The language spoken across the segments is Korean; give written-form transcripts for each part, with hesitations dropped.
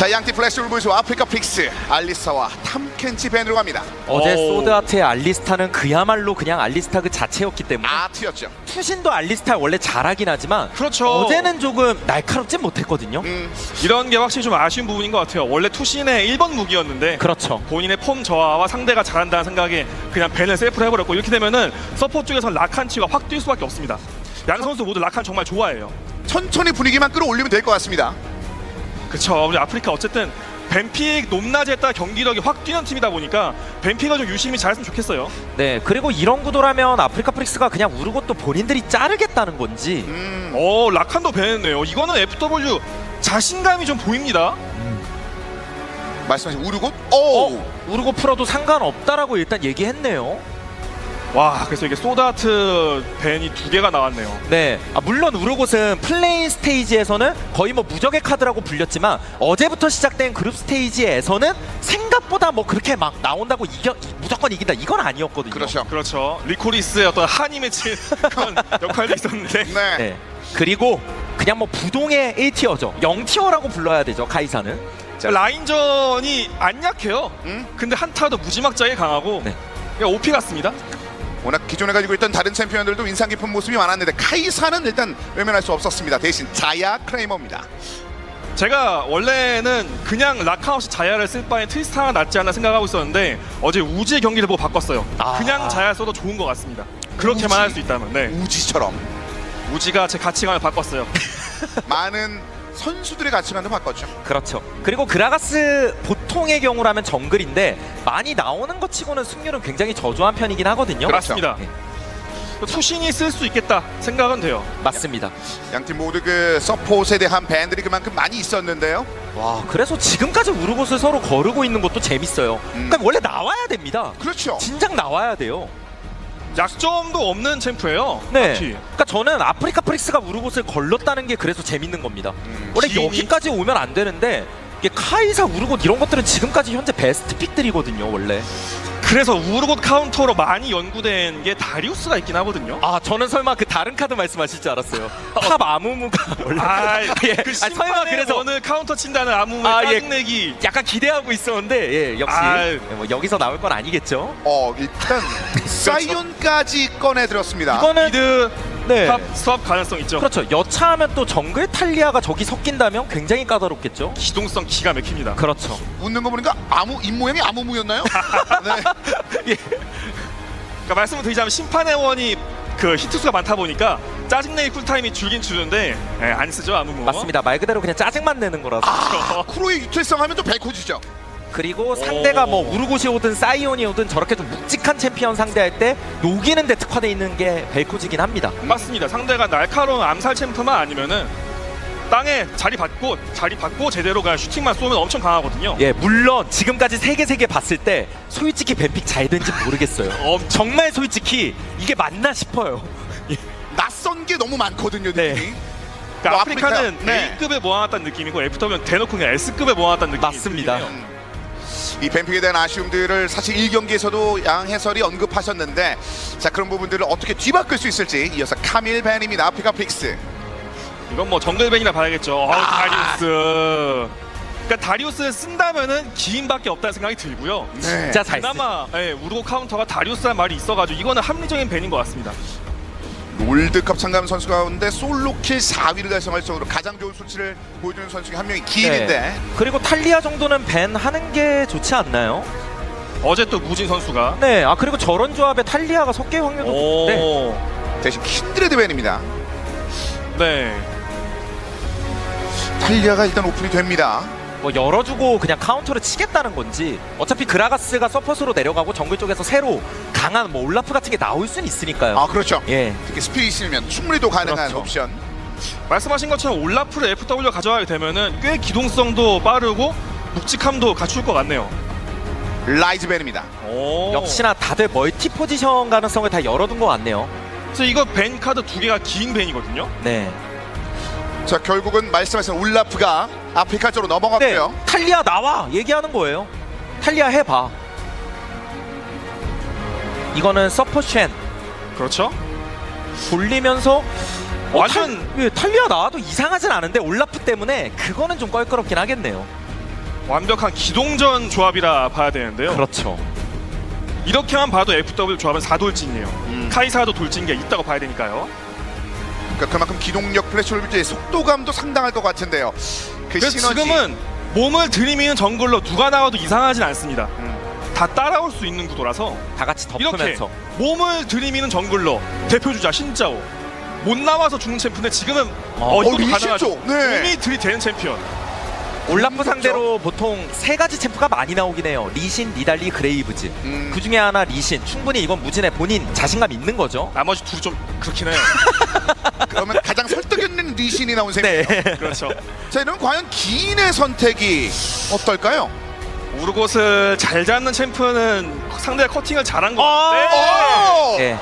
자, 양팀 플래시를 보여주고 아프리카 픽스 알리스타와 탐켄치 밴으로 갑니다. 어제 소드아트의 알리스타는 그야말로 그냥 알리스타 그 자체였기 때문에 아트였죠. 투신도 알리스타 원래 잘하긴 하지만 그렇죠. 어제는 조금 날카롭진 못했거든요. 이런 게 확실히 좀 아쉬운 부분인 것 같아요. 원래 투신의 1번 무기였는데 그렇죠. 본인의 폼 저하와 상대가 잘한다는 생각에 그냥 벤을 셀프로 해버렸고, 이렇게 되면은 서포 쪽에서는 라칸치가 확 뛸 수밖에 없습니다. 양 선수 모두 라칸 정말 좋아해요. 천천히 분위기만 끌어올리면 될 것 같습니다. 그쵸. 우리 아프리카 어쨌든 벤픽 높낮이에 따라 경기력이 확 뛰는 팀이다 보니까 벤픽가 좀 유심히 잘했으면 좋겠어요. 네, 그리고 이런 구도라면 아프리카 프릭스가 그냥 우르고 또 본인들이 자르겠다는 건지. 라칸도 배냈네요. 이거는 FW 자신감이 좀 보입니다. 말씀하신 우르곳? 오! 우르고 풀어도 상관없다라고 일단 얘기했네요. 와, 그래서 이게 소드아트 벤이 2개가 나왔네요. 네, 물론 우르곳은 플레인 스테이지에서는 거의 뭐 무적의 카드라고 불렸지만 어제부터 시작된 그룹 스테이지에서는 생각보다 뭐 그렇게 막 나온다고 무조건 이긴다 이건 아니었거든요. 그렇죠. 리코리스의 어떤 한이 맺힌 그런 역할도 있었는데. 네. 네. 그리고 그냥 뭐 부동의 1티어죠. 0티어라고 불러야 되죠, 카이사는. 라인전이 안 약해요. 근데 한타도 무지막지하게 강하고 네. 그냥 OP 같습니다. 워낙 기존에 가지고 있던 다른 챔피언들도 인상 깊은 모습이 많았는데 카이사는 일단 외면할 수 없었습니다. 대신 자야 크레이머입니다. 제가 원래는 그냥 라칸 없이 자야를 쓸 바에 트위스타가 낫지 않나 생각하고 있었는데 어제 우지의 경기를 보고 바꿨어요. 그냥 자야 써도 좋은 것 같습니다. 그렇게만 할 수 있다면. 네. 우지처럼 우지가 제 가치관을 바꿨어요. 많은 선수들의 가치관도 바꿨죠. 그렇죠. 그리고 그라가스 보통의 경우라면 정글인데 많이 나오는 것 치고는 승률은 굉장히 저조한 편이긴 하거든요. 그렇습니다. 네. 투신이 쓸 수 있겠다 생각은 돼요. 맞습니다. 양팀 모두 그 서폿에 대한 밴들이 그만큼 많이 있었는데요. 와, 그래서 지금까지 우르곳을 서로 거르고 있는 것도 재밌어요. 그러니까 원래 나와야 됩니다. 그렇죠. 진작 나와야 돼요. 약점도 없는 챔프예요. 네. 딱히. 그러니까 저는 아프리카 프릭스가 우르곳을 걸렀다는 게 그래서 재밌는 겁니다. 원래 기인이? 여기까지 오면 안 되는데 이게 카이사, 우르곳 이런 것들은 지금까지 현재 베스트 픽들이거든요, 원래. 그래서 우르곳 카운터로 많이 연구된 게 다리우스가 있긴 하거든요. 저는 설마 그 다른 카드 말씀하실 줄 알았어요. 탑 아무무가 원래. 그 설마 심판의 그래서 원을 카운터 친다는 아무의 예. 짜증내기. 약간 기대하고 있었는데 예, 역시 뭐 여기서 나올 건 아니겠죠. 일단 사이온까지 꺼내 들었습니다. 이거는 미드 네. 탑 스왑 가능성 있죠. 그렇죠. 여차하면 또 정글 탈리아가 저기 섞인다면 굉장히 까다롭겠죠. 기동성 기가 막힙니다. 그렇죠. 웃는 거 보니까 입 모양이 아무무였나요? 네. 예. 그러니까 말씀을 드리자면 심판의 원이 그 히트수가 많다 보니까 짜증내기 쿨타임이 줄긴 주는데 안 쓰죠 아무무. 맞습니다. 말 그대로 그냥 짜증만 내는 거라서. 쿠로의 유틸성 하면 또 벨코지죠. 그리고 상대가 뭐 우르곳이 오든 사이온이 오든 저렇게 좀 묵직한 챔피언 상대할 때 녹이는 데 특화되어 있는 게 벨코지긴 합니다. 맞습니다. 상대가 날카로운 암살 챔프만 아니면은 땅에 자리 받고 제대로 그냥 슈팅만 쏘면 엄청 강하거든요. 예, 물론 지금까지 세 개 봤을 때 솔직히 뱀픽 잘 된지 모르겠어요. 정말 솔직히 이게 맞나 싶어요. 낯선 게 너무 많거든요. 네. 느낌이. 그러니까 뭐 아프리카는 네. A급에 모아놨다는 느낌이고 FW는 대놓고 그냥 S급에 모아놨다는 느낌이 맞습니다. 들긴 해요. 이 뱀픽에 대한 아쉬움들을 사실 1경기에서도 양 해설이 언급하셨는데, 자, 그런 부분들을 어떻게 뒤바꿀 수 있을지 이어서 카밀 밴입니다. 아프리카 픽스. 이건 뭐 정글벤이나 봐야겠죠. 다리우스. 그러니까 다리우스를 쓴다면은 기인밖에 없다는 생각이 들고요. 네. 진짜 잘 쓰. 그나마 우르고 카운터가 다리우스란 말이 있어가지고 이거는 합리적인 벤인 것 같습니다. 롤드컵 참가한 선수 가운데 솔로킬 4위를 달성할 정도로 가장 좋은 수치를 보여주는 선수 중에 한 명이 기인인데, 네. 그리고 탈리아 정도는 밴 하는 게 좋지 않나요? 어제 또 무진 선수가 네. 그리고 저런 조합에 탈리아가 섞일 확률도 높은데 대신 킨드레드 밴입니다. 네. 탈리아가 일단 오픈이 됩니다. 뭐 열어주고 그냥 카운터를 치겠다는 건지 어차피 그라가스가 서폿으로 내려가고 정글 쪽에서 새로 강한 뭐 올라프 같은 게 나올 수는 있으니까요. 그렇죠. 예. 특히 스피릿이면 충분히도 가능한 그렇죠. 옵션. 말씀하신 것처럼 올라프를 FW 가져가게 되면은 꽤 기동성도 빠르고 묵직함도 갖출 것 같네요. 라이즈 밴입니다. 역시나 다들 멀티 포지션 가능성을 다 열어둔 것 같네요. 그래서 이거 벤 카드 2개가 긴 벤이거든요. 네. 자, 결국은 말씀하신 울라프가 아프리카 쪽으로 네. 넘어갔고요. 탈리아 나와 얘기하는 거예요. 탈리아 해봐. 이거는 서포쉔 그렇죠. 돌리면서 완전 탈리아 나와도 이상하진 않은데 올라프 때문에 그거는 좀 껄끄럽긴 하겠네요. 완벽한 기동전 조합이라 봐야 되는데요. 그렇죠. 이렇게만 봐도 FW 조합은 4돌진이에요. 카이사도 돌진기가 있다고 봐야 되니까요. 그러니까 그만큼 기동력 플래시홀브즈의 속도감도 상당할 것 같은데요. 그 그래서 시너지. 지금은 몸을 들이미는 정글로 누가 나와도 이상하진 않습니다. 다 따라올 수 있는 구도라서 다 같이 이렇게 덮으면서. 몸을 들이미는 정글로 대표주자 신짜오 못 나와서 죽는 챔프인데 지금은 이것도 리신 가능하죠. 쪽, 네. 몸이 들이대는 챔피언. 올라프 상대로 보통 세 가지 챔프가 많이 나오긴 해요. 리신, 니달리, 그레이브즈. 그 중에 하나 리신. 충분히 이건 무진의 본인 자신감 있는 거죠. 나머지 둘이 좀 그렇긴 해요. 그러면 가장 설득 있는 리신이 나온 셈이에요. 네. 그렇죠. 자, 이러면 과연 기인의 선택이 어떨까요? 우르곳을 잘 잡는 챔프는 상대가 커팅을 잘한 것 오! 같아요. 네.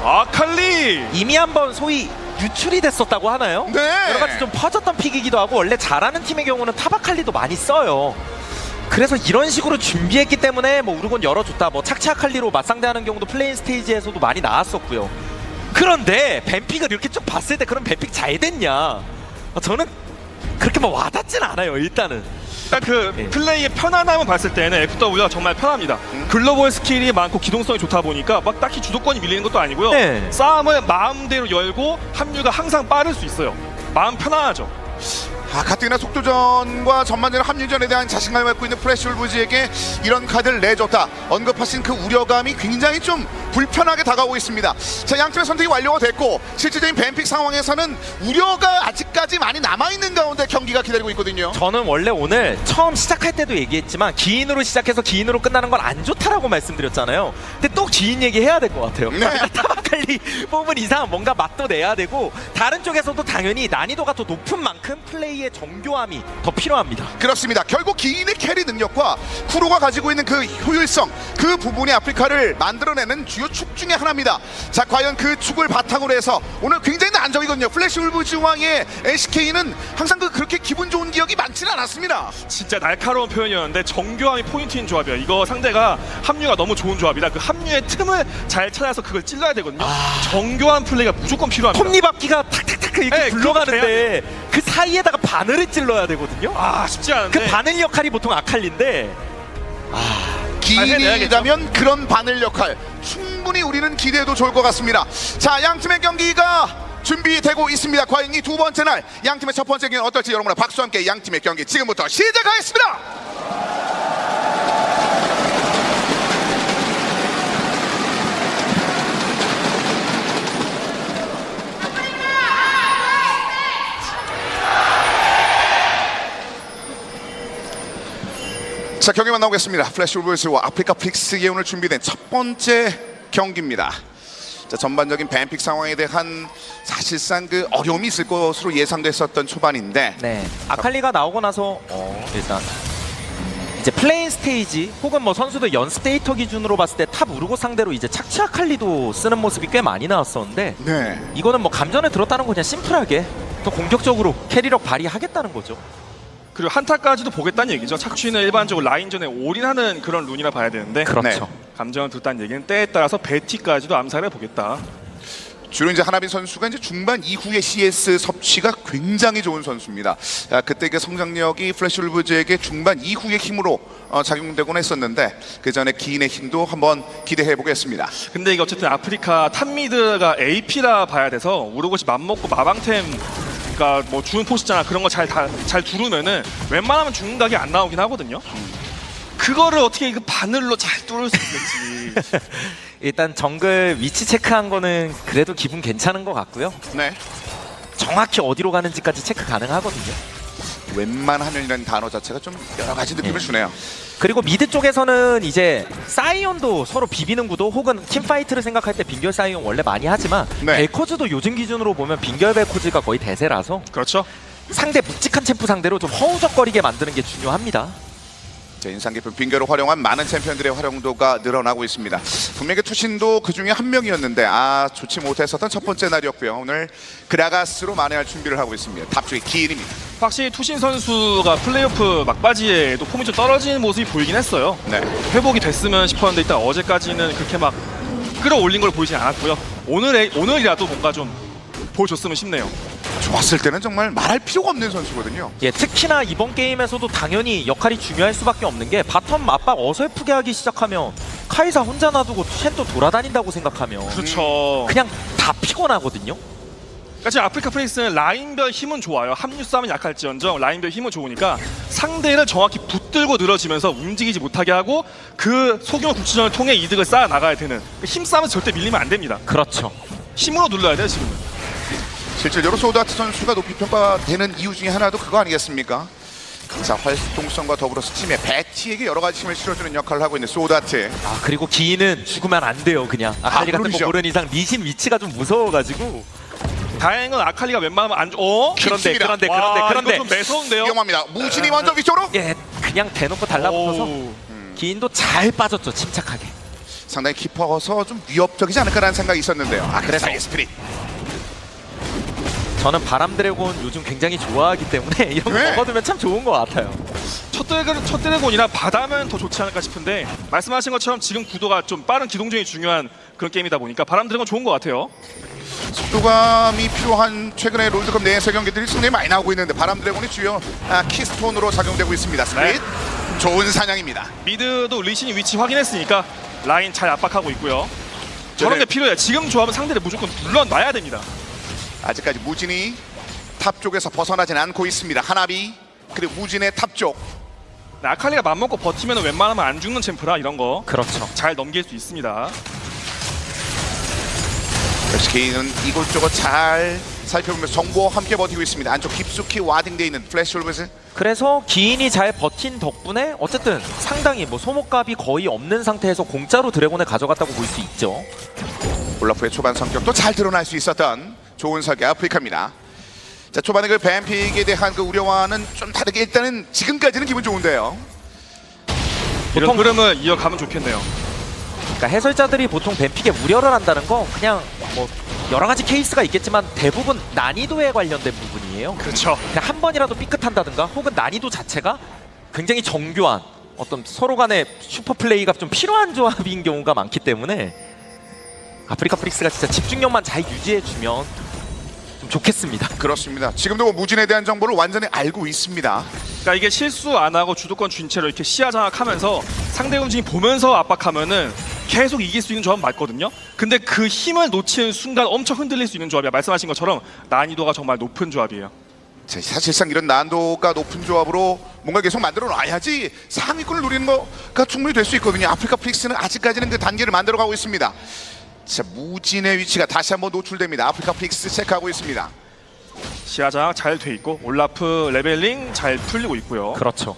아칼리! 이미 한번 소위 유출이 됐었다고 하나요? 네. 여러 가지 좀 퍼졌던 픽이기도 하고 원래 잘하는 팀의 경우는 타바칼리도 많이 써요. 그래서 이런 식으로 준비했기 때문에 뭐 우르곤 열어줬다, 뭐 착취아칼리로 맞상대하는 경우도 플레인 스테이지에서도 많이 나왔었고요. 그런데 뱀픽을 이렇게 쭉 봤을 때 그럼 뱀픽 잘 됐냐? 저는 그렇게 뭐 와닿진 않아요. 일단은. 그러니까 그 네. 플레이의 편안함을 봤을 때는 FW가 정말 편합니다. 글로벌 스킬이 많고 기동성이 좋다 보니까 막 딱히 주도권이 밀리는 것도 아니고요. 네. 싸움을 마음대로 열고 합류가 항상 빠를 수 있어요. 마음 편안하죠. 가뜩이나 속도전과 전반전의 합류전에 대한 자신감을 갖고 있는 플래시홀브즈에게 이런 카드를 내줬다. 언급하신 그 우려감이 굉장히 좀 불편하게 다가오고 있습니다. 자, 양팀의 선택이 완료가 됐고 실질적인 뱀픽 상황에서는 우려가 아직까지 많이 남아있는 가운데 경기가 기다리고 있거든요. 저는 원래 오늘 처음 시작할 때도 얘기했지만 기인으로 시작해서 기인으로 끝나는 건 안 좋다라고 말씀드렸잖아요. 근데 또 기인 얘기해야 될 것 같아요. 네. 타바칼리 뽑은 이상 뭔가 맛도 내야 되고 다른 쪽에서도 당연히 난이도가 더 높은 만큼 플레이의 정교함이 더 필요합니다. 그렇습니다. 결국 기인의 캐리 능력과 쿠로가 가지고 있는 그 효율성, 그 부분이 아프리카를 만들어내는 주요 축 중에 하나입니다. 자, 과연 그 축을 바탕으로 해서 오늘 굉장히 안정이거든요. 플래시홀브즈 왕의 LCK는 항상 그렇게 기분 좋은 기억이 많지는 않았습니다. 진짜 날카로운 표현이었는데 정교함이 포인트인 조합이에요. 이거 상대가 합류가 너무 좋은 조합이라 그 합류의 틈을 잘 찾아서 그걸 찔러야 되거든요. 정교한 플레이가 무조건 필요합니다. 톱니바퀴가 탁탁탁 이렇게 네, 굴러가는데 그 사이에다가 바늘을 찔러야 되거든요. 쉽지 않은데. 그 바늘 역할이 보통 아칼리인데 기인이라면 그런 바늘 역할 충분히 우리는 기대해도 좋을 것 같습니다. 자, 양팀의 경기가 준비되고 있습니다. 과연 이 두 번째 날 양팀의 첫 번째 경기는 어떨지 여러분과 박수와 함께 양팀의 경기 지금부터 시작하겠습니다. 자, 경기 만나보겠습니다. 플래시홀브즈와 아프리카 픽스에 오늘 준비된 첫 번째 경기입니다. 자, 전반적인 뱀픽 상황에 대한 사실상 그 어려움이 있을 것으로 예상됐었던 초반인데 네. 아칼리가 나오고 나서 일단 이제 플레인 스테이지 혹은 뭐 선수들 연습 데이터 기준으로 봤을 때 탑 우르고 상대로 이제 착취 아칼리도 쓰는 모습이 꽤 많이 나왔었는데 네. 이거는 뭐 감전에 들었다는 거 그냥 심플하게 더 공격적으로 캐리력 발휘하겠다는 거죠. 그리고 한타까지도 보겠다는 얘기죠. 착취는 일반적으로 라인전에 올인하는 그런 룬이라 봐야 되는데 그렇죠. 감정을 들었다는 얘기는 때에 따라서 베티까지도 암살해 보겠다. 주로 이제 하나빈 선수가 이제 중반 이후의 CS 섭취가 굉장히 좋은 선수입니다. 그때 그 성장력이 플래시홀브즈에게 중반 이후의 힘으로 작용되곤 했었는데 그 전에 기인의 힘도 한번 기대해 보겠습니다. 근데 이게 어쨌든 아프리카 탑미드가 AP라 봐야 돼서 우르곳이 맘먹고 마방템 그러니까 뭐 주는 포시잖아 그런 거 잘 두르면은 웬만하면 죽는 각이 안 나오긴 하거든요. 그거를 어떻게 그 바늘로 잘 뚫을 수 있을지. 일단 정글 위치 체크한 거는 그래도 기분 괜찮은 것 같고요. 네. 정확히 어디로 가는지까지 체크 가능하거든요. 웬만하면이라는 단어 자체가 좀 여러 가지 느낌을 주네요. 그리고 미드 쪽에서는 이제 사이온도 서로 비비는 구도 혹은 팀파이트를 생각할 때 빙결 사이온 원래 많이 하지만 네. 벨코즈도 요즘 기준으로 보면 빙결 벨코즈가 거의 대세라서 그렇죠. 상대 묵직한 챔프 상대로 좀 허우적거리게 만드는 게 중요합니다. 자, 인상 깊은 빙결을 활용한 많은 챔피언들의 활용도가 늘어나고 있습니다. 분명히 투신도 그 중에 한 명이었는데 좋지 못했었던 첫 번째 날이었고요. 오늘 그라가스로 만회할 준비를 하고 있습니다. 탑쪽의 기인입니다. 확실히 투신 선수가 플레이오프 막바지에도 폼이 좀 떨어지는 모습이 보이긴 했어요. 네. 회복이 됐으면 싶었는데 일단 어제까지는 그렇게 막 끌어올린 걸 보이진 않았고요. 오늘이라도 뭔가 좀 보여줬으면 싶네요. 좋았을 때는 정말 말할 필요가 없는 선수거든요. 예, 특히나 이번 게임에서도 당연히 역할이 중요할 수밖에 없는 게 바텀 압박 어설프게 하기 시작하면 카이사 혼자 놔두고 쉔 또 돌아다닌다고 생각하면 그렇죠. 그냥 다 피곤하거든요. 그러니까 지금 아프리카 프린스는 라인별 힘은 좋아요. 합류 싸움은 약할지언정 라인별 힘은 좋으니까 상대를 정확히 붙들고 늘어지면서 움직이지 못하게 하고 그 소규모 구치전을 통해 이득을 쌓아 나가야 되는 힘싸움은 절대 밀리면 안 됩니다. 그렇죠. 힘으로 눌러야 돼요 지금은. 실질적으로 소드아트 선수가 높이 평가되는 이유 중에 하나도 그거 아니겠습니까? 자, 활동성과 더불어서 팀의 배티에게 여러 가지 힘을 실어주는 역할을 하고 있는 소드아트. 아, 그리고 기인은 죽으면 안 돼요. 그냥 아칼리 같은 거 물론이죠. 모르는 이상 리신 위치가 좀 무서워가지고. 다행인 건 아칼리가 웬만하면 안 그런데 이거 좀 매서운데요. 위험합니다. 무진이 먼저 위쪽으로. 예, 그냥 대놓고 달라붙어서 오. 기인도 잘 빠졌죠. 침착하게. 상당히 깊어서 좀 위협적이지 않을까라는 생각이 있었는데요. 아, 그래서 스피릿. 저는 바람 드래곤 요즘 굉장히 좋아하기 때문에 이런 거 네. 먹어두면 참 좋은 것 같아요. 첫 드래곤이라 바다면 더 좋지 않을까 싶은데 말씀하신 것처럼 지금 구도가 좀 빠른 기동적이 중요한 그런 게임이다 보니까 바람 드래곤 좋은 것 같아요. 속도감이 필요한 최근에 롤드컵 내에서 경기들이 상당히 많이 나오고 있는데 바람 드래곤이 주요 키스톤으로 작용되고 있습니다. 스피릿 좋은 사냥입니다. 미드도 리신이 위치 확인했으니까 라인 잘 압박하고 있고요. 저런 게 필요해요. 지금 조합은 상대를 무조건 물러놔야 됩니다. 아직까지 무진이 탑 쪽에서 벗어나진 않고 있습니다. 하나비 그리고 무진의 탑 쪽. 아칼리가 맘먹고 버티면 웬만하면 안 죽는 챔프라 이런 거 잘 그렇죠. 넘길 수 있습니다. 역시 개인은 이곳저곳 잘 살펴보면서 정보와 함께 버티고 있습니다. 안쪽 깊숙이 와딩되어 있는 플래시 올브스. 그래서 기인이 잘 버틴 덕분에 어쨌든 상당히 뭐 소모값이 거의 없는 상태에서 공짜로 드래곤을 가져갔다고 볼 수 있죠. 올라프의 초반 성격도 잘 드러날 수 있었던 좋은 설계 아프리카입니다. 자, 초반에 그 뱀픽에 대한 그 우려와는 좀 다르게 일단은 지금까지는 기분 좋은데요. 이런 흐름을 이어가면 좋겠네요. 그러니까 해설자들이 보통 뱀픽에 우려를 한다는 거 그냥 뭐 여러 가지 케이스가 있겠지만 대부분 난이도에 관련된 부분이에요. 그렇죠. 그냥 한 번이라도 삐끗한다든가 혹은 난이도 자체가 굉장히 정교한 어떤 서로 간의 슈퍼 플레이가 좀 필요한 조합인 경우가 많기 때문에 아프리카 프릭스가 진짜 집중력만 잘 유지해주면 좀 좋겠습니다. 그렇습니다. 지금도 뭐 무진에 대한 정보를 완전히 알고 있습니다. 그러니까 이게 실수 안 하고 주도권 쥔 채로 이렇게 시야 장악하면서 상대 움직임 보면서 압박하면은 계속 이길 수 있는 조합은 맞거든요. 근데 그 힘을 놓치는 순간 엄청 흔들릴 수 있는 조합이야. 말씀하신 것처럼 난이도가 정말 높은 조합이에요. 자, 사실상 이런 난도가 높은 조합으로 뭔가 계속 만들어 놔야지 상위권을 노리는 거가 충분히 될 수 있거든요. 아프리카 프릭스는 아직까지는 그 단계를 만들어 가고 있습니다. 자, 무진의 위치가 다시 한번 노출됩니다. 아프리카 프릭스 체크하고 있습니다. 시야 장악 잘 돼 있고 올라프 레벨링 잘 풀리고 있고요. 그렇죠.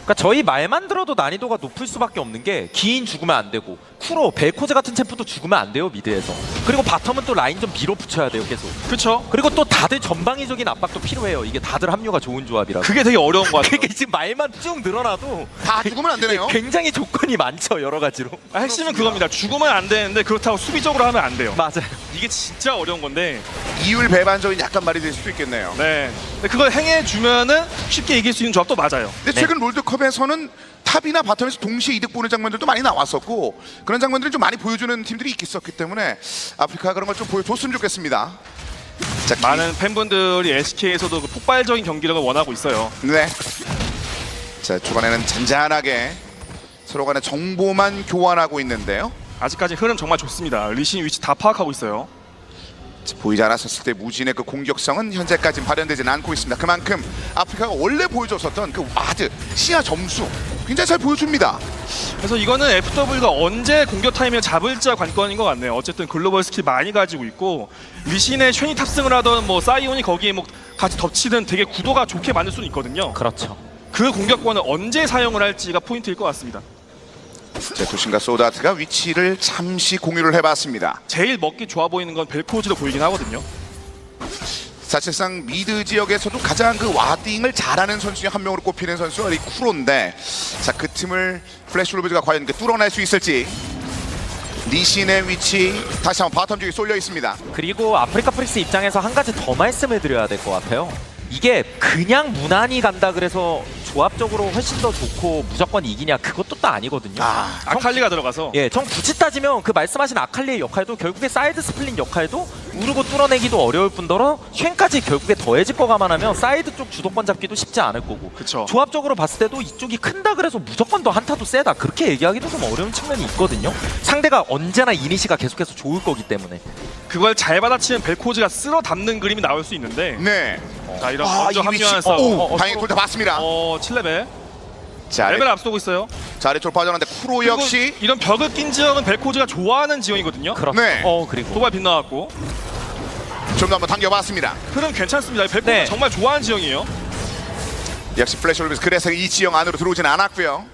그러니까 저희 말만 들어도 난이도가 높을 수밖에 없는 게 기인 죽으면 안 되고 쿠로, 벨코즈 같은 챔프도 죽으면 안 돼요 미드에서. 그리고 바텀은 또 라인 좀 밀어붙여야 돼요 계속. 그렇죠. 그리고 또 다들 전방위적인 압박도 필요해요. 이게 다들 합류가 좋은 조합이라서. 그게 되게 어려운 것 같아요. 그게 지금 말만 쭉 늘어나도 다 죽으면 안 되네요. 굉장히 조건이 많죠 여러 가지로. 핵심은 그겁니다. 죽으면 안 되는데 그렇다고 수비적으로 하면 안 돼요. 맞아요. 이게 진짜 어려운 건데. 이율 배반적인 약간 말이 될 수도 있겠네요. 네. 근데 그걸 행해주면은 쉽게 이길 수 있는 조합도 맞아요. 근데 최근 롤드컵에서는 탑이나 바텀에서 동시에 이득 보는 장면들도 많이 나왔었고 그런 장면들을 좀 많이 보여주는 팀들이 있었기 때문에 아프리카가 그런 걸 좀 보여줬으면 좋겠습니다. 자, 많은 팬분들이 SK에서도 그 폭발적인 경기력을 원하고 있어요. 네. 자, 초반에는 잔잔하게 서로 간의 정보만 교환하고 있는데요. 아직까지 흐름 정말 좋습니다. 리신 위치 다 파악하고 있어요. 자, 보이지 않았었을 때 무진의 그 공격성은 현재까지는 발현되지는 않고 있습니다. 그만큼 아프리카가 원래 보여줬었던 그 와드, 시야 점수 굉장히 잘 보여줍니다. 그래서 이거는 FW가 언제 공격 타이밍을 잡을지가 관건인 것 같네요. 어쨌든 글로벌 스킬 많이 가지고 있고 리신의 쉔이 탑승을 하던 뭐 사이온이 거기에 뭐 같이 덮치든 되게 구도가 좋게 만들 수는 있거든요. 그렇죠. 그 공격권을 언제 사용을 할지가 포인트일 것 같습니다. 자, 도신과 소다트가 위치를 잠시 공유를 해봤습니다. 제일 먹기 좋아 보이는 건 벨코즈로 보이긴 하거든요. 사실상 미드 지역에서도 가장 그 와딩을 잘하는 선수 중 한 명으로 꼽히는 선수가 이 쿠로인데, 자, 그 틈을 플래시 로브즈가 과연 뚫어낼 수 있을지. 리신의 위치 다시 한번 바텀 쪽에 쏠려 있습니다. 그리고 아프리카 프릭스 입장에서 한 가지 더 말씀을 드려야 될 것 같아요. 이게 그냥 무난히 간다 그래서 조합적으로 훨씬 더 좋고 무조건 이기냐 그것도 또 아니거든요. 아칼리가 들어가서 예, 정 굳이 따지면 그 말씀하신 아칼리의 역할도 결국에 사이드 스플릿 역할도 우르고 뚫어내기도 어려울 뿐더러 쉔까지 결국에 더해질 거 감안하면 사이드 쪽 주도권 잡기도 쉽지 않을 거고. 그쵸. 조합적으로 봤을 때도 이쪽이 큰다 그래서 무조건 더 한타도 세다 그렇게 얘기하기도 좀 어려운 측면이 있거든요. 상대가 언제나 이니시가 계속해서 좋을 거기 때문에. 그걸 잘 받아치면 벨코즈가 쓸어 담는 그림이 나올 수 있는데 네. 자 이런 아, 먼저 이 위치. 합류한 싸움 다행히 돌다 봤습니다. 7레벨 자, 레벨 앞서고 있어요. 자, 아래쪽으로 빠져나는데 쿠로 그리고 역시 이런 벽을 낀 지역은 벨코즈가 좋아하는 지형이거든요. 그렇죠. 네. 그리고 도발 빗나갔고 좀 더 한번 당겨봤습니다. 흐름 괜찮습니다. 벨코즈 네. 정말 좋아하는 지형이에요. 역시 플래시 올리브스 그래서 이 지형 안으로 들어오진 않았고요.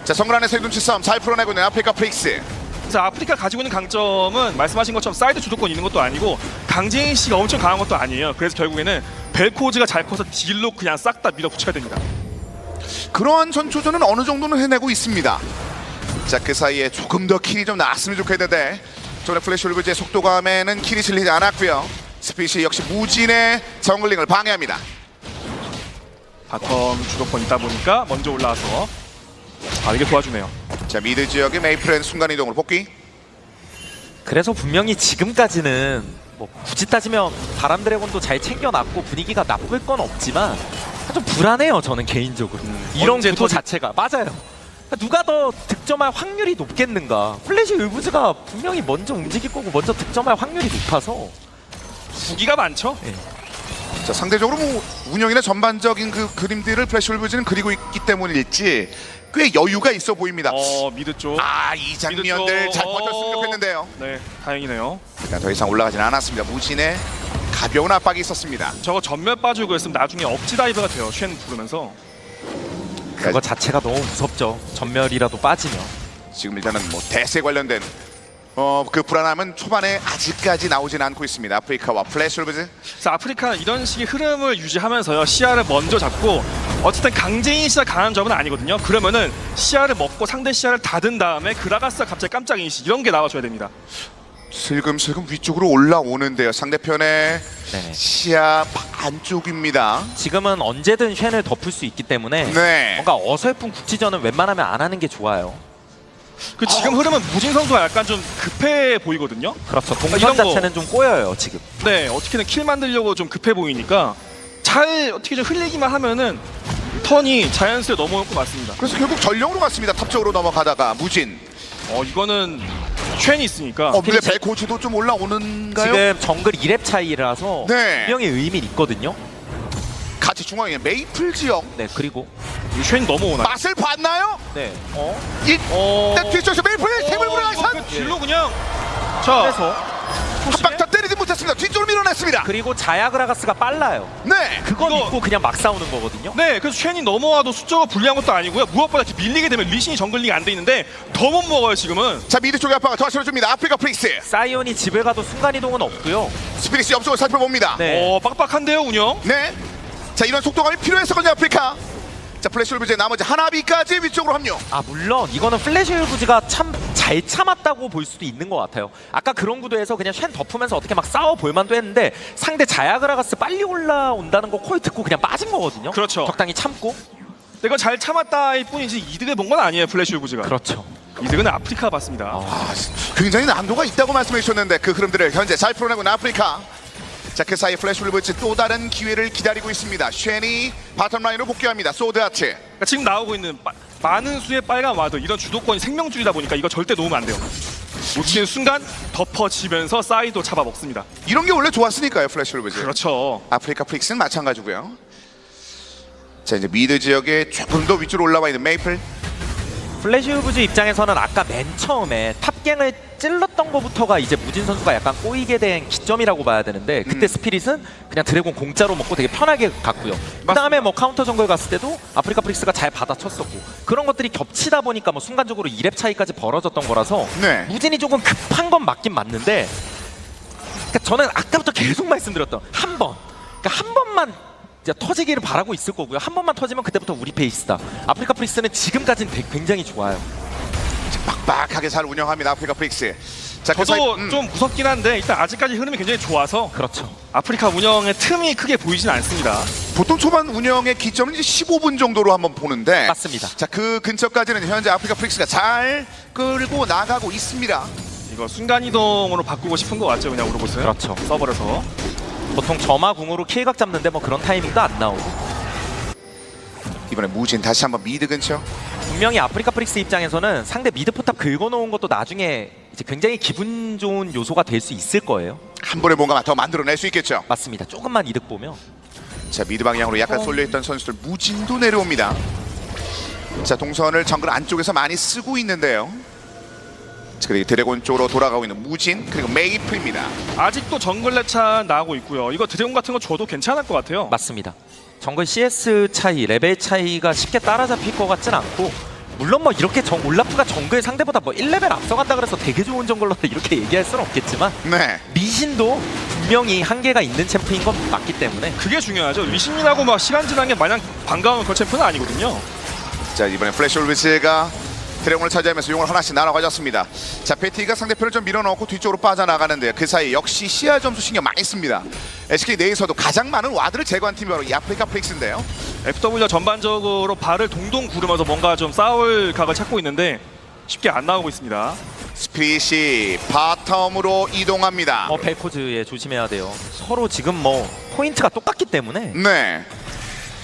자, 성그란에서의 눈치 싸움 잘 풀어내고 있는 아프리카 프릭스. 그래서 아프리카 가지고 있는 강점은 말씀하신 것처럼 사이드 주도권 있는 것도 아니고 강재인 씨가 엄청 강한 것도 아니에요. 그래서 결국에는 벨코즈가 잘 커서 딜로 그냥 싹 다 밀어붙여야 됩니다. 그러한 전초전은 어느 정도는 해내고 있습니다. 자, 그 사이에 조금 더 킬이 좀 나왔으면 좋겠는데 저는 플래시 올리브즈의 속도감에는 킬이 실리지 않았고요. 스피시 역시 무진의 정글링을 방해합니다. 바텀 주도권 있다 보니까 먼저 올라와서 이게 도와주네요. 자, 미드 지역의 메이플은 순간이동으로 복귀. 그래서 분명히 지금까지는 뭐 굳이 따지면 바람 드래곤도 잘 챙겨놨고 분위기가 나쁠 건 없지만 좀 불안해요 저는 개인적으로. 이런 언제 구도 자체가 맞아요. 누가 더 득점할 확률이 높겠는가. 플래시 울브즈가 분명히 먼저 움직일 거고 먼저 득점할 확률이 높아서. 무기가 많죠. 자, 상대적으로 뭐 운영이나 전반적인 그 그림들을 플래시 올리브즈는 그리고 있기 때문일지 꽤 여유가 있어 보입니다. 미드 쪽. 이 장면들 잘 버텼으면 좋겠는데요. 네, 다행이네요. 일단 더 이상 올라가진 않았습니다. 무진의 가벼운 압박이 있었습니다. 저거 전멸 빠지고 했으면 나중에 억지 다이브가 돼요. 쉔 부르면서. 그거 자체가 너무 무섭죠. 전멸이라도 빠지면. 지금 일단은 뭐 대세 관련된 그 불안함은 초반에 아직까지 나오진 않고 있습니다. 아프리카와 플래시 올리브즈. 그래서 아프리카는 이런 식의 흐름을 유지하면서요. 시야를 먼저 잡고 어쨌든 강재인 씨가 강한 점은 아니거든요. 그러면은 시야를 먹고 상대 시야를 닫은 다음에 그라가스가 갑자기 깜짝 인시 이런 게 나와줘야 됩니다. 슬금슬금 위쪽으로 올라오는데요. 상대편의 네. 시야 안쪽입니다. 지금은 언제든 쉔을 덮을 수 있기 때문에 네. 뭔가 어설픈 국지전은 웬만하면 안 하는 게 좋아요. 그 지금 흐름은 무진 선수가 약간 좀 급해 보이거든요. 그렇죠. 동선 이런 거. 자체는 좀 꼬여요 지금. 네, 어떻게든 킬 만들려고 좀 급해 보이니까 잘 어떻게 좀 흘리기만 하면은 턴이 자연스레 넘어올 것 같습니다. 그래서 결국 전령으로 갔습니다. 탑 쪽으로 넘어가다가 무진. 이거는 쉔이 있으니까 근데 벨코즈도 좀 올라오는가요? 지금 정글 2렙 차이라서 네. 분명히 의미 있거든요. 같이 중앙에 메이플 지역. 네 그리고 쉔 넘어오나요? 맛을 봤나요? 네. 일단 뒤쪽에서 메이플 템을 불어가선 딜로 그냥 자 그래서 한 박자 때리지 못했습니다. 뒤쪽으로 밀어냈습니다. 그리고 자야그라가스가 빨라요. 네. 그건 이거- 있고 그냥 막 싸우는 거거든요. 네, 그래서 쉔이 넘어와도 숫자가 불리한 것도 아니고요. 무엇보다 이렇게 밀리게 되면 리신이 정글링이 안 돼 있는데 더 못 먹어요 지금은. 자, 미드 쪽의 압박을 더 실어줍니다. 아프리카 프릭스. 사이온이 집에 가도 순간이동은 없고요. 스피릿이 옆쪽을 살펴봅니다. 네. 빡빡한데요 운영. 네. 자, 이런 속도감이 필요했었거든요. 아프리카. 자, 플래시 올브즈의 나머지 하나비까지 위쪽으로 합류. 물론 이거는 플래시 율부즈가 참 잘 참았다고 볼 수도 있는 것 같아요. 아까 그런 구도에서 그냥 쉔 덮으면서 어떻게 막 싸워 볼 만도 했는데 상대 자야그라가스 빨리 올라온다는 거 콜 듣고 그냥 빠진 거거든요. 그렇죠. 적당히 참고. 내가 잘 참았다일 뿐이지 이득을 본 건 아니에요 플래시 울부즈가. 그렇죠. 이득은 아프리카가 봤습니다. 굉장히 난도가 있다고 말씀해 주셨는데 그 흐름들을 현재 잘 풀어내고 있는 아프리카. 자, 그 사이 플래시 올브즈 또 다른 기회를 기다리고 있습니다. 쉔이 바텀 라인으로 복귀합니다. 소드 아트. 그러니까 지금 나오고 있는 많은 수의 빨간 와드 이런 주도권이 생명줄이다 보니까 이거 절대 놓으면 안 돼요. 놓치는 순간 덮어지면서 사이도 잡아먹습니다. 이런 게 원래 좋았으니까요. 플래시 올브즈. 그렇죠. 아프리카 프릭스는 마찬가지고요. 자, 이제 미드 지역에 조금 더 위쪽으로 올라와 있는 메이플. 플래시 율부즈 입장에서는 아까 맨 처음에 탑갱을 찔렀던 것부터가 이제 무진 선수가 약간 꼬이게 된 기점이라고 봐야 되는데 그때 스피릿은 그냥 드래곤 공짜로 먹고 되게 편하게 갔고요. 그 다음에 뭐 카운터 정글 갔을 때도 아프리카 프릭스가 잘 받아쳤었고 그런 것들이 겹치다 보니까 뭐 순간적으로 2렙 차이까지 벌어졌던 거라서 네. 무진이 조금 급한 건 맞긴 맞는데 그러니까 저는 아까부터 계속 말씀드렸던 한 번, 그러니까 한 번만 이제 터지기를 바라고 있을 거고요. 한 번만 터지면 그때부터 우리 페이스다. 아프리카 프릭스는 지금까지는 굉장히 좋아요. 빡빡하게 잘 운영합니다. 아프리카 프릭스. 자, 그 사이, 저도 좀 무섭긴 한데 일단 아직까지 흐름이 굉장히 좋아서 그렇죠. 아프리카 운영의 틈이 크게 보이진 않습니다. 보통 초반 운영의 기점은 이제 15분 정도로 한번 보는데 맞습니다. 자, 그 근처까지는 현재 아프리카 프릭스가 잘 끌고 나가고 있습니다. 이거 순간이동으로 바꾸고 싶은 것 같죠, 그냥 우르고스. 그렇죠. 서버려서. 보통 점화궁으로 킬각 잡는데 뭐 그런 타이밍도 안 나오고. 이번에 무진 다시 한번 미드 근처. 분명히 아프리카 프릭스 입장에서는 상대 미드 포탑 긁어놓은 것도 나중에 이제 굉장히 기분 좋은 요소가 될 수 있을 거예요. 한 번에 뭔가 더 만들어낼 수 있겠죠. 맞습니다. 조금만 이득 보면. 자, 미드 방향으로 약간 쏠려있던 선수들 무진도 내려옵니다. 자, 동선을 정글 안쪽에서 많이 쓰고 있는데요. 자, 그리고 드래곤 쪽으로 돌아가고 있는 무진 그리고 메이플입니다. 아직도 정글 랩차 나오고 있고요. 이거 드래곤 같은 거 줘도 괜찮을 것 같아요. 맞습니다. 정글 CS 차이, 레벨 차이가 쉽게 따라잡힐 것 같진 않고, 물론 뭐 이렇게 올라프가 정글 상대보다 뭐 1레벨 앞서간다 그래서 되게 좋은 정글러다 이렇게 얘기할 수는 없겠지만 네. 리신도 분명히 한계가 있는 챔프인 건 맞기 때문에 그게 중요하죠. 리신이라고 막 시간 지난 게 마냥 반가운 그런 챔프는 아니거든요. 자, 이번에 플래시 올비스가 드래곤을 차지하면서 용을 하나씩 나눠 가졌습니다. 자, 베티가 상대편을 좀 밀어넣고 뒤쪽으로 빠져나가는데 그 사이 역시 시야 점수 신경 많이 씁니다. SK 내에서도 가장 많은 와드를 제거한 팀이 바로 이 아프리카 프릭스인데요. FW가 전반적으로 발을 동동 구르면서 뭔가 좀 싸울 각을 찾고 있는데 쉽게 안 나오고 있습니다. 스피릿이 바텀으로 이동합니다. 벨코즈에 조심해야 돼요. 서로 지금 뭐 포인트가 똑같기 때문에. 네.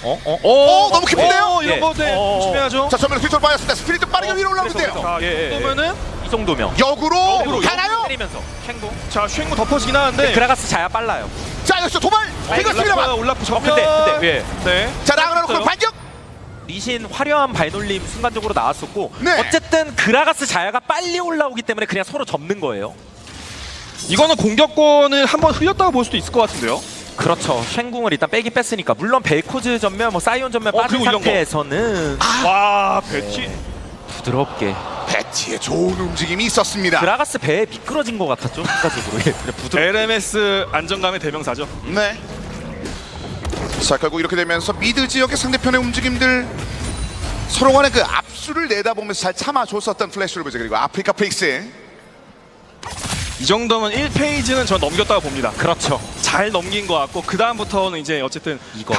너무 깊은데요? 이런 예. 거 네, 조심해야죠. 자, 전면에 뒤쪽으로 빠졌습니다. 스피릿도 빠르게 위로 올라오는데요. 그래서. 자, 예, 예, 그러면은 이 정도면 역으로 가나요? 때리면서 쉔궁. 자, 쉔구 덮어지긴 하는데 그라가스 자야 빨라요. 자, 여기서 도발! 이겼습니다만! 올라프 전면. 근데 예. 네. 자, 라그나로크 반격! 리신 화려한 발놀림 순간적으로 나왔었고, 네. 어쨌든 그라가스 자야가 빨리 올라오기 때문에 그냥 서로 접는 거예요. 이거는 공격권을 한번 흘렸다고 볼 수도 있을 것 같은데요. 그렇죠. 쉔궁을 일단 빼긴 뺐으니까. 물론 벨코즈 전면, 뭐 사이온 전면 빠진 그리고 이런 거. 상태에서는 와, 배치. 부드럽게. 배치의 좋은 움직임이 있었습니다. 그라가스 배에 미끄러진 것 같았죠. 순간적으로. 예, 그냥 부드럽게. LMS 안정감의 대명사죠. 네. 자, 결국 이렇게 되면서 미드 지역의 상대편의 움직임들 서로 간의 그 압수를 내다보면서 잘 참아줬었던 플래시 울브즈 그리고 아프리카 프릭스. 이 정도면 1페이지는 전 넘겼다고 봅니다. 그렇죠. 잘 넘긴 것 같고 그 다음부터는 이제 어쨌든 이거.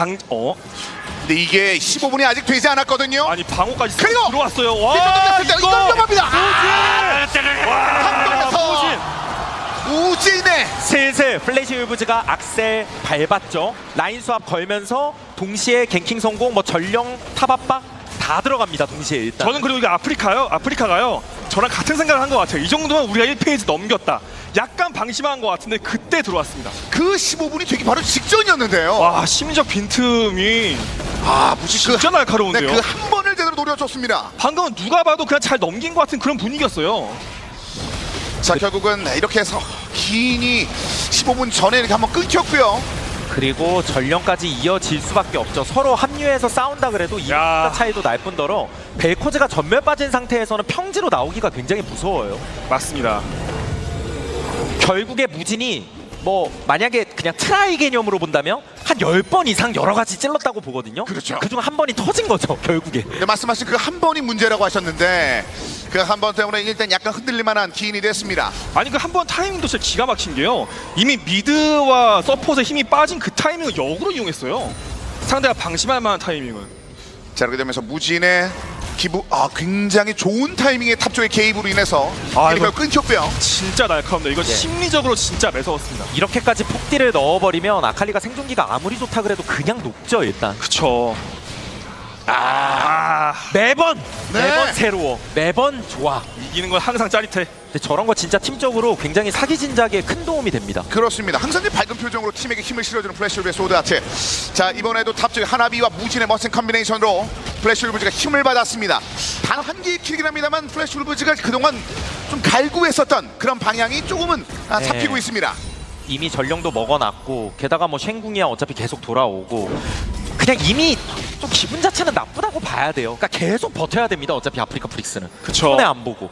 근데 이게 15분이 아직 되지 않았거든요. 아니 방어까지 그리고 들어왔어요. 와, 이거 넘어갑니다. 와, 무진! 우진의 슬슬 플래시 울브즈가 악셀 밟았죠. 라인 수압 걸면서 동시에 갱킹 성공, 뭐 전령 탑압박 다 들어갑니다. 동시에 일단. 저는 그리고 이게 아프리카가요. 저랑 같은 생각을 한 것 같아요. 이 정도면 우리가 1페이지 넘겼다. 약간 방심한 것 같은데 그때 들어왔습니다. 그 15분이 되기 바로 직전이었는데요. 와, 심지어 빈틈이 무진 진짜 날카로운데요. 그 한 번을 제대로 노려줬습니다. 방금은 누가 봐도 그냥 잘 넘긴 것 같은 그런 분위기였어요. 자, 결국은 이렇게 해서 긴이 15분 전에 이렇게 한번 끊겼고요. 그리고 전령까지 이어질 수밖에 없죠. 서로 합류해서 싸운다 그래도 이 야. 차이도 날 뿐더러 벨코즈가 전멸 빠진 상태에서는 평지로 나오기가 굉장히 무서워요. 맞습니다. 결국에 무진이 뭐 만약에 그냥 트라이 개념으로 본다면 한 10번 이상 여러 가지 찔렀다고 보거든요. 그렇죠. 그중 한 번이 터진 거죠, 결국에. 네, 말씀하신 그 한 번이 문제라고 하셨는데 그 한 번 때문에 일단 약간 흔들릴만한 기인이 됐습니다. 아니 그 한 번 타이밍도 진짜 기가 막힌 게요. 이미 미드와 서폿의 힘이 빠진 그 타이밍을 역으로 이용했어요. 상대가 방심할 만한 타이밍을. 자, 그렇게 되면서 무진의 굉장히 좋은 타이밍의 탑 쪽의 개입으로 인해서 이거 이거 끊겼고요. 진짜 날카롭네요. 이거 네. 심리적으로 진짜 매서웠습니다. 이렇게까지 폭딜을 넣어버리면 아칼리가 생존기가 아무리 좋다 그래도 그냥 녹죠, 일단. 그쵸. 매번! 네. 매번 새로워. 매번 좋아. 이기는 건 항상 짜릿해. 근데 저런 거 진짜 팀적으로 굉장히 사기 진작에 큰 도움이 됩니다. 그렇습니다. 항상 밝은 표정으로 팀에게 힘을 실어주는 플래시울브의 소드아트. 자, 이번에도 탑 쪽에 하나비와 무진의 멋진 컴비네이션으로 플래시울브즈가 힘을 받았습니다. 단 한 개의 킬이긴 합니다만 플래시울브즈가 그동안 좀 갈구했었던 그런 방향이 조금은 잡히고 있습니다. 이미 전령도 먹어놨고 게다가 뭐 쉔궁이야 어차피 계속 돌아오고 그냥 이미 좀 기분 자체는 나쁘다고 봐야 돼요. 그러니까 계속 버텨야 됩니다. 어차피 아프리카 프릭스는. 그쵸. 손해 안 보고.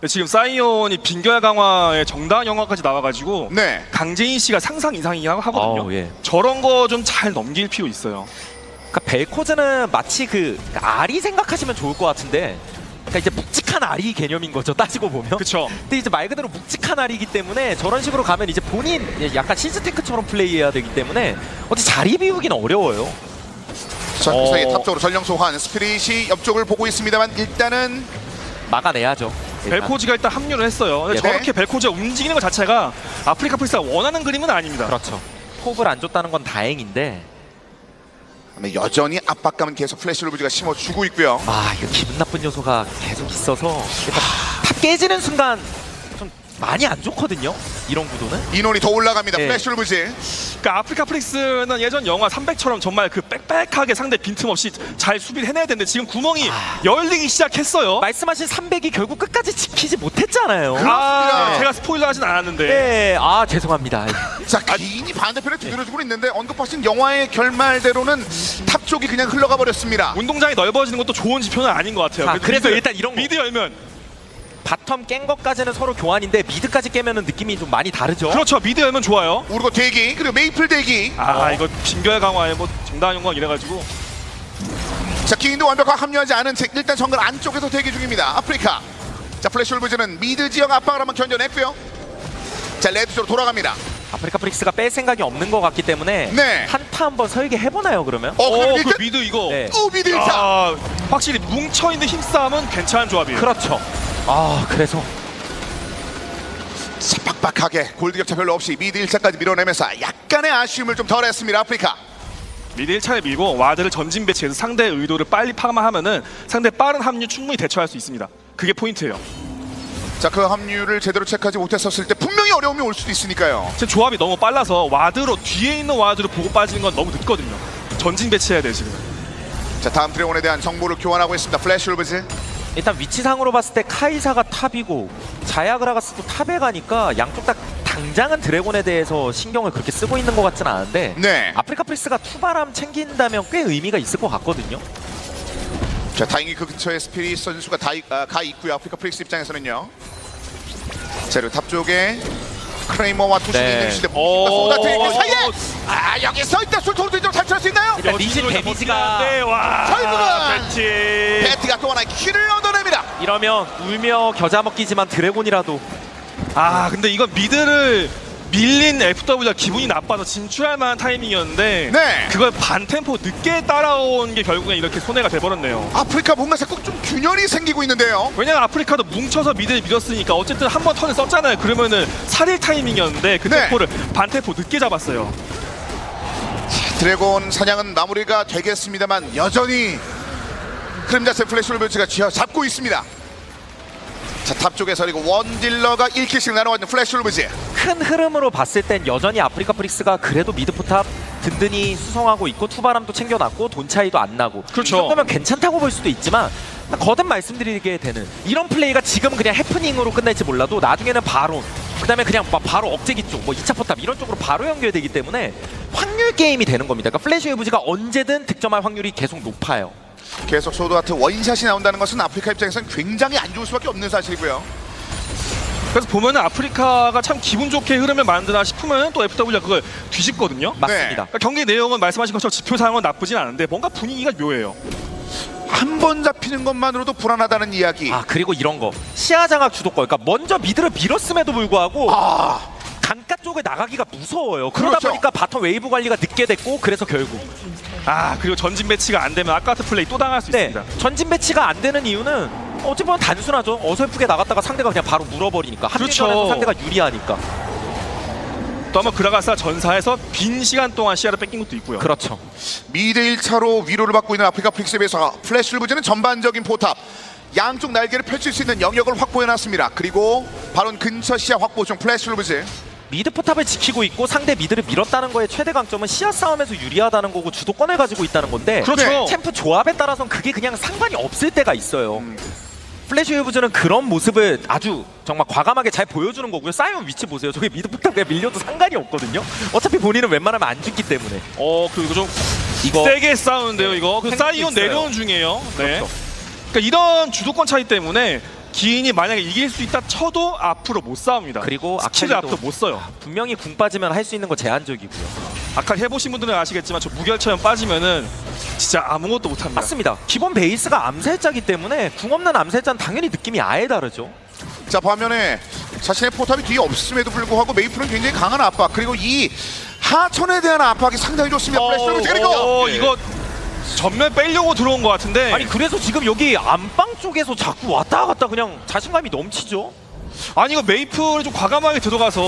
지금 사이온이 빈결 강화에 정당 영화까지 나와가지고 네. 강재인 씨가 상상 이상이긴 하거든요. 예. 저런 거 좀 잘 넘길 필요 있어요. 그러니까 벨코즈는 마치 그 알이 생각하시면 좋을 것 같은데 그러니까 이제 묵직한 아리 개념인 거죠. 따지고 보면. 그쵸. 근데 이제 말 그대로 묵직한 아리이기 때문에 저런 식으로 가면 이제 본인 약간 시즈테크처럼 플레이해야 되기 때문에 어디 자리 비우기는 어려워요. 자, 그 사이에 탑 쪽으로 전령 소환 스피릿이 옆쪽을 보고 있습니다만 일단은 막아내야죠. 일단. 벨코지가 일단 합류를 했어요. 근데 네. 저렇게 벨코지가 움직이는 것 자체가 아프리카 프리스가 원하는 그림은 아닙니다. 그렇죠. 톱을 안 줬다는 건 다행인데 여전히 압박감은 계속 플래시 울브즈가 심어주고 있고요. 아 이거 기분 나쁜 요소가 계속 있어서 일단 다 깨지는 순간 좀 많이 안 좋거든요. 이런 구도는. 인원이 더 올라갑니다. 네. 플래시 울브즈. 그러니까 아프리카 프릭스는 예전 영화 300처럼 정말 그 빽빽하게 상대 빈틈없이 잘 수비를 해내야 되는데 지금 구멍이 열리기 시작했어요. 말씀하신 300이 결국 끝까지 지키지 못했잖아요. 그렇습니다. 제가 스포일러 하진 않았는데 네, 아 죄송합니다. 자, 기인이 반대편에 두드려주고 있는데 언급하신 영화의 결말대로는 탑 쪽이 그냥 흘러가 버렸습니다. 운동장이 넓어지는 것도 좋은 지표는 아닌 것 같아요. 자, 그래서 일단 이런 거. 미드 열면 바텀 깬 것까지는 서로 교환인데 미드까지 깨면은 느낌이 좀 많이 다르죠. 그렇죠. 미드 열면 좋아요. 우르고 대기 그리고 메이플 대기. 이거 빈결 강화에 뭐 정당 영광 이래가지고 자, 기인도 완벽하게 합류하지 않은 채 일단 정글 안쪽에서 대기 중입니다. 아프리카. 자, 플래시 울브즈는 미드 지역 압박을 한번 견뎌냈고요. 자, 레드 쪽으로 돌아갑니다. 아프리카 프릭스가 뺄 생각이 없는 것 같기 때문에 네. 한타 한번 설계 해보나요 그러면? 그럼 그 일단 미드 이거 네. 미드 1차. 확실히 뭉쳐있는 힘싸움은 괜찮은 조합이에요. 그렇죠. 아 그래서 자, 빡빡하게 골드 격차 별로 없이 미드 1차까지 밀어내면서 약간의 아쉬움을 좀 덜했습니다. 아프리카. 미드 1차를 밀고 와드를 전진 배치해서 상대의 의도를 빨리 파악하면은 상대 빠른 합류 충분히 대처할 수 있습니다. 그게 포인트예요. 자, 그 합류를 제대로 체크하지 못했었을 때 분명히 어려움이 올 수도 있으니까요. 지금 조합이 너무 빨라서 와드로 뒤에 있는 와드로 보고 빠지는 건 너무 늦거든요. 전진 배치해야 돼요 지금. 자, 다음 드래곤에 대한 정보를 교환하고 있습니다. 플래시 울브즈. 일단 위치상으로 봤을 때 카이사가 탑이고 자야그라가스도 탑에 가니까 양쪽 다 당장은 드래곤에 대해서 신경을 그렇게 쓰고 있는 것 같진 않은데 네. 아프리카 프리스가 투바람 챙긴다면 꽤 의미가 있을 것 같거든요. 자, 다행히 그 근처에 스피릿 선수가 가 있고요. 아프리카 프릭스 입장에서는요. 자, 그리고 탑 쪽에 크레이머와 투신이 네. 있는 시대 오, 쏟아뜨리는 사이에 어, 여기서 일단 술토르도 좀 탈출할 수 있나요? 일단 리신 데미지가 결국은 배치. 배트가 또 하나의 킬을 얻어냅니다. 이러면 울며 겨자 먹기지만 드래곤이라도 근데 이거 미드를 밀린 FW가 기분이 나빠서 진출할 만한 타이밍이었는데 네. 그걸 반 템포 늦게 따라온 게 결국엔 이렇게 손해가 돼버렸네요. 아프리카 뭔가 자꾸 좀 균열이 생기고 있는데요. 왜냐면 아프리카도 뭉쳐서 미드를 밀었으니까 어쨌든 한 번 턴을 썼잖아요. 그러면은 살일 타이밍이었는데 그 네. 템포를 반 템포 늦게 잡았어요. 드래곤 사냥은 마무리가 되겠습니다만 여전히 크림자스 플래시 울브즈가 쥐어잡고 있습니다. 자, 탑 쪽에서 그리고 원딜러가 1킬씩 나눠가는 플래시 울브즈. 큰 흐름으로 봤을 땐 여전히 아프리카 프릭스가 그래도 미드 포탑 든든히 수성하고 있고 투바람도 챙겨놨고 돈 차이도 안 나고 그렇죠. 이 정도면 괜찮다고 볼 수도 있지만 거듭 말씀드리게 되는 이런 플레이가 지금 그냥 해프닝으로 끝날지 몰라도 나중에는 바로 그다음에 그냥 바로 억제기 쪽 뭐 2차 포탑 이런 쪽으로 바로 연결되기 때문에 확률 게임이 되는 겁니다. 그러니까 플래시 웨브즈가 언제든 득점할 확률이 계속 높아요. 계속 소드아트 원샷이 나온다는 것은 아프리카 입장에서는 굉장히 안 좋을 수밖에 없는 사실이고요. 그래서 보면은 아프리카가 참 기분 좋게 흐름을 만드나 싶으면 또 FW가 그걸 뒤집거든요. 맞습니다. 그러니까 경기 내용은 말씀하신 것처럼 지표상은 나쁘진 않은데 뭔가 분위기가 묘해요. 한 번 잡히는 것만으로도 불안하다는 이야기. 아 그리고 이런 거 시야 장악 주도권 그러니까 먼저 미드를 밀었음에도 불구하고 강가 쪽에 나가기가 무서워요. 그러다 그렇죠. 보니까 바텀 웨이브 관리가 늦게 됐고 그래서 결국 그리고 전진 배치가 안 되면 아까 같은 플레이 또 당할 수 네, 있습니다. 전진 배치가 안 되는 이유는 어찌 보면 단순하죠. 어설프게 나갔다가 상대가 그냥 바로 물어버리니까 합류전에서 그렇죠. 상대가 유리하니까. 또 한번 그라가스가 전사해서 빈 시간 동안 시야를 뺏긴 것도 있고요. 그렇죠. 미드 1차로 위로를 받고 있는 아프리카 프릭스에 비해서 플래시 울브즈는 전반적인 포탑 양쪽 날개를 펼칠 수 있는 영역을 확보해놨습니다. 그리고 바로 근처 시야 확보 중 플래시 울브즈. 미드 포탑을 지키고 있고 상대 미드를 밀었다는 거의 최대 강점은 시야 싸움에서 유리하다는 거고 주도권을 가지고 있다는 건데 그렇죠. 네. 챔프 조합에 따라서는 그게 그냥 상관이 없을 때가 있어요. 플래시 웨브즈는 그런 모습을 아주 정말 과감하게 잘 보여주는 거고요. 사이언 위치 보세요. 저기 미드 포탑 그냥 밀려도 상관이 없거든요. 어차피 본인은 웬만하면 안 죽기 때문에. 그리고 이거 좀 이거 세게 싸우는데요. 이거 그 생각도 사이온 있어요. 내려온 중이에요. 네. 그렇죠. 그러니까 이런 주도권 차이 때문에 기인이 만약에 이길 수 있다 쳐도 앞으로 못 싸웁니다. 그리고 스킬을 아칼리도 앞으로 못 써요. 분명히 궁 빠지면 할 수 있는 거 제한적이고요. 아까 해보신 분들은 아시겠지만 저 무결처럼 빠지면은 진짜 아무것도 못합니다. 맞습니다. 기본 베이스가 암살자기 때문에 궁 없는 암살자는 당연히 느낌이 아예 다르죠. 자, 반면에 자신의 포탑이 뒤에 없음에도 불구하고 메이플은 굉장히 강한 압박, 그리고 이 하천에 대한 압박이 상당히 좋습니다. 플래시로 그리고 이거 전면 빼려고 들어온 것 같은데. 아니 그래서 지금 여기 안방 쪽에서 자꾸 왔다 갔다 그냥 자신감이 넘치죠. 아니 이거 메이플이 좀 과감하게 들어가서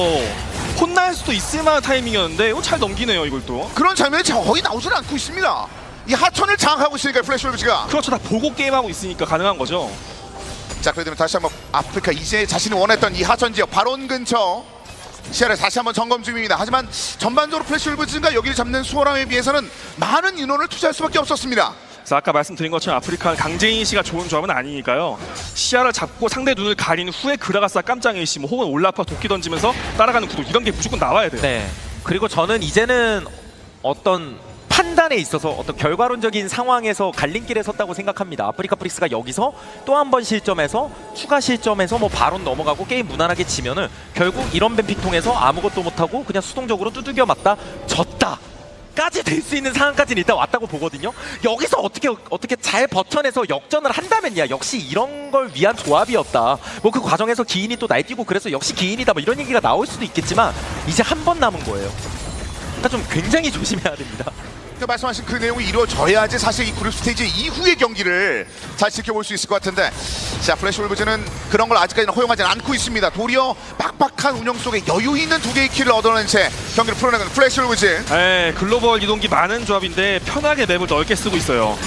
혼날 수도 있을 만한 타이밍이었는데 이거 잘 넘기네요 이걸 또. 그런 장면이 거의 나오질 않고 있습니다. 이 하천을 장악하고 있으니까 플래시 올브즈가. 그렇죠, 다 보고 게임하고 있으니까 가능한 거죠. 자, 그러면 다시 한번 아프리카 이제 자신이 원했던 이 하천 지역 발원 근처 시야를 다시 한번 점검 중입니다. 하지만 전반적으로 플래시 올브즈가 여기를 잡는 수월함에 비해서는 많은 인원을 투자할 수밖에 없었습니다. 그래서 아까 말씀드린 것처럼 아프리카는 강재인 씨가 좋은 조합은 아니니까요. 시야를 잡고 상대 눈을 가린 후에 그라가스와 깜짝이 씨, 뭐 혹은 올라파 도끼 던지면서 따라가는 구도 이런 게 무조건 나와야 돼요. 네. 그리고 저는 이제는 어떤 판단에 있어서 어떤 결과론적인 상황에서 갈림길에 섰다고 생각합니다. 아프리카 프릭스가 여기서 또 한 번 실점해서 추가 실점해서 뭐 바론 넘어가고 게임 무난하게 지면은 결국 이런 뱀픽 통해서 아무것도 못하고 그냥 수동적으로 두들겨 맞다 졌다 까지 될 수 있는 상황까지는 일단 왔다고 보거든요. 여기서 어떻게 잘 버텨내서 역전을 한다면야 역시 이런 걸 위한 조합이었다. 뭐 그 과정에서 기인이 또 날뛰고 그래서 역시 기인이다 뭐 이런 얘기가 나올 수도 있겠지만 이제 한 번 남은 거예요. 그러니까 좀 굉장히 조심해야 됩니다. 말씀하신 그 내용이 이루어져야지 사실 이 그룹 스테이지 이후의 경기를 잘 지켜볼 수 있을 것 같은데, 자, 플래시 올브즈는 그런 걸 아직까지는 허용하지 않고 있습니다. 도리어 빡빡한 운영 속에 여유 있는 두 개의 킬을 얻어낸 채 경기를 풀어내는 플래시 올브즈. 네, 글로벌 이동기 많은 조합인데 편하게 맵을 넓게 쓰고 있어요.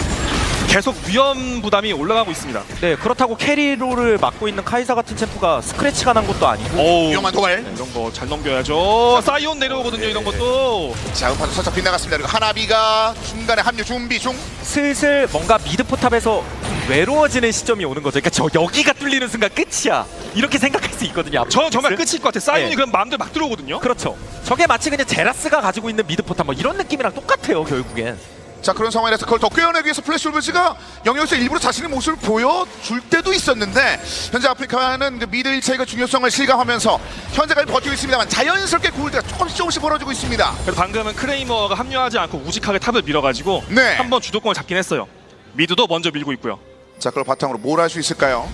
계속 위험 부담이 올라가고 있습니다. 네, 그렇다고 캐리로를 맡고 있는 카이사 같은 챔프가 스크래치가 난 것도 아니고 위험한 도발. 네, 이런 거 잘 넘겨야죠. 사이온 내려오거든요, 이런 것도. 자, 음파도 살짝 빗나갔습니다. 그리고 하나비가 중간에 합류 준비 중. 슬슬 뭔가 미드 포탑에서 좀 외로워지는 시점이 오는 거죠. 그러니까 저 여기가 뚫리는 순간 끝이야. 이렇게 생각할 수 있거든요. 저는 정말 끝일 것 같아요. 사이온이 네. 그럼 마음대로 막 들어오거든요. 그렇죠. 저게 마치 그냥 제라스가 가지고 있는 미드 포탑 뭐 이런 느낌이랑 똑같아요, 결국엔. 자, 그런 상황에서 그걸 더 꿰어내기 위해서 플래시 올브즈가 영역에서 일부러 자신의 모습을 보여줄 때도 있었는데, 현재 아프리카는 그 미드 1차의 중요성을 실감하면서 현재까지 버티고 있습니다만 자연스럽게 골드가 조금씩 벌어지고 있습니다. 그래서 방금은 크레이머가 합류하지 않고 우직하게 탑을 밀어가지고 네. 한번 주도권을 잡긴 했어요. 미드도 먼저 밀고 있고요. 자, 그걸 바탕으로 뭘 할 수 있을까요?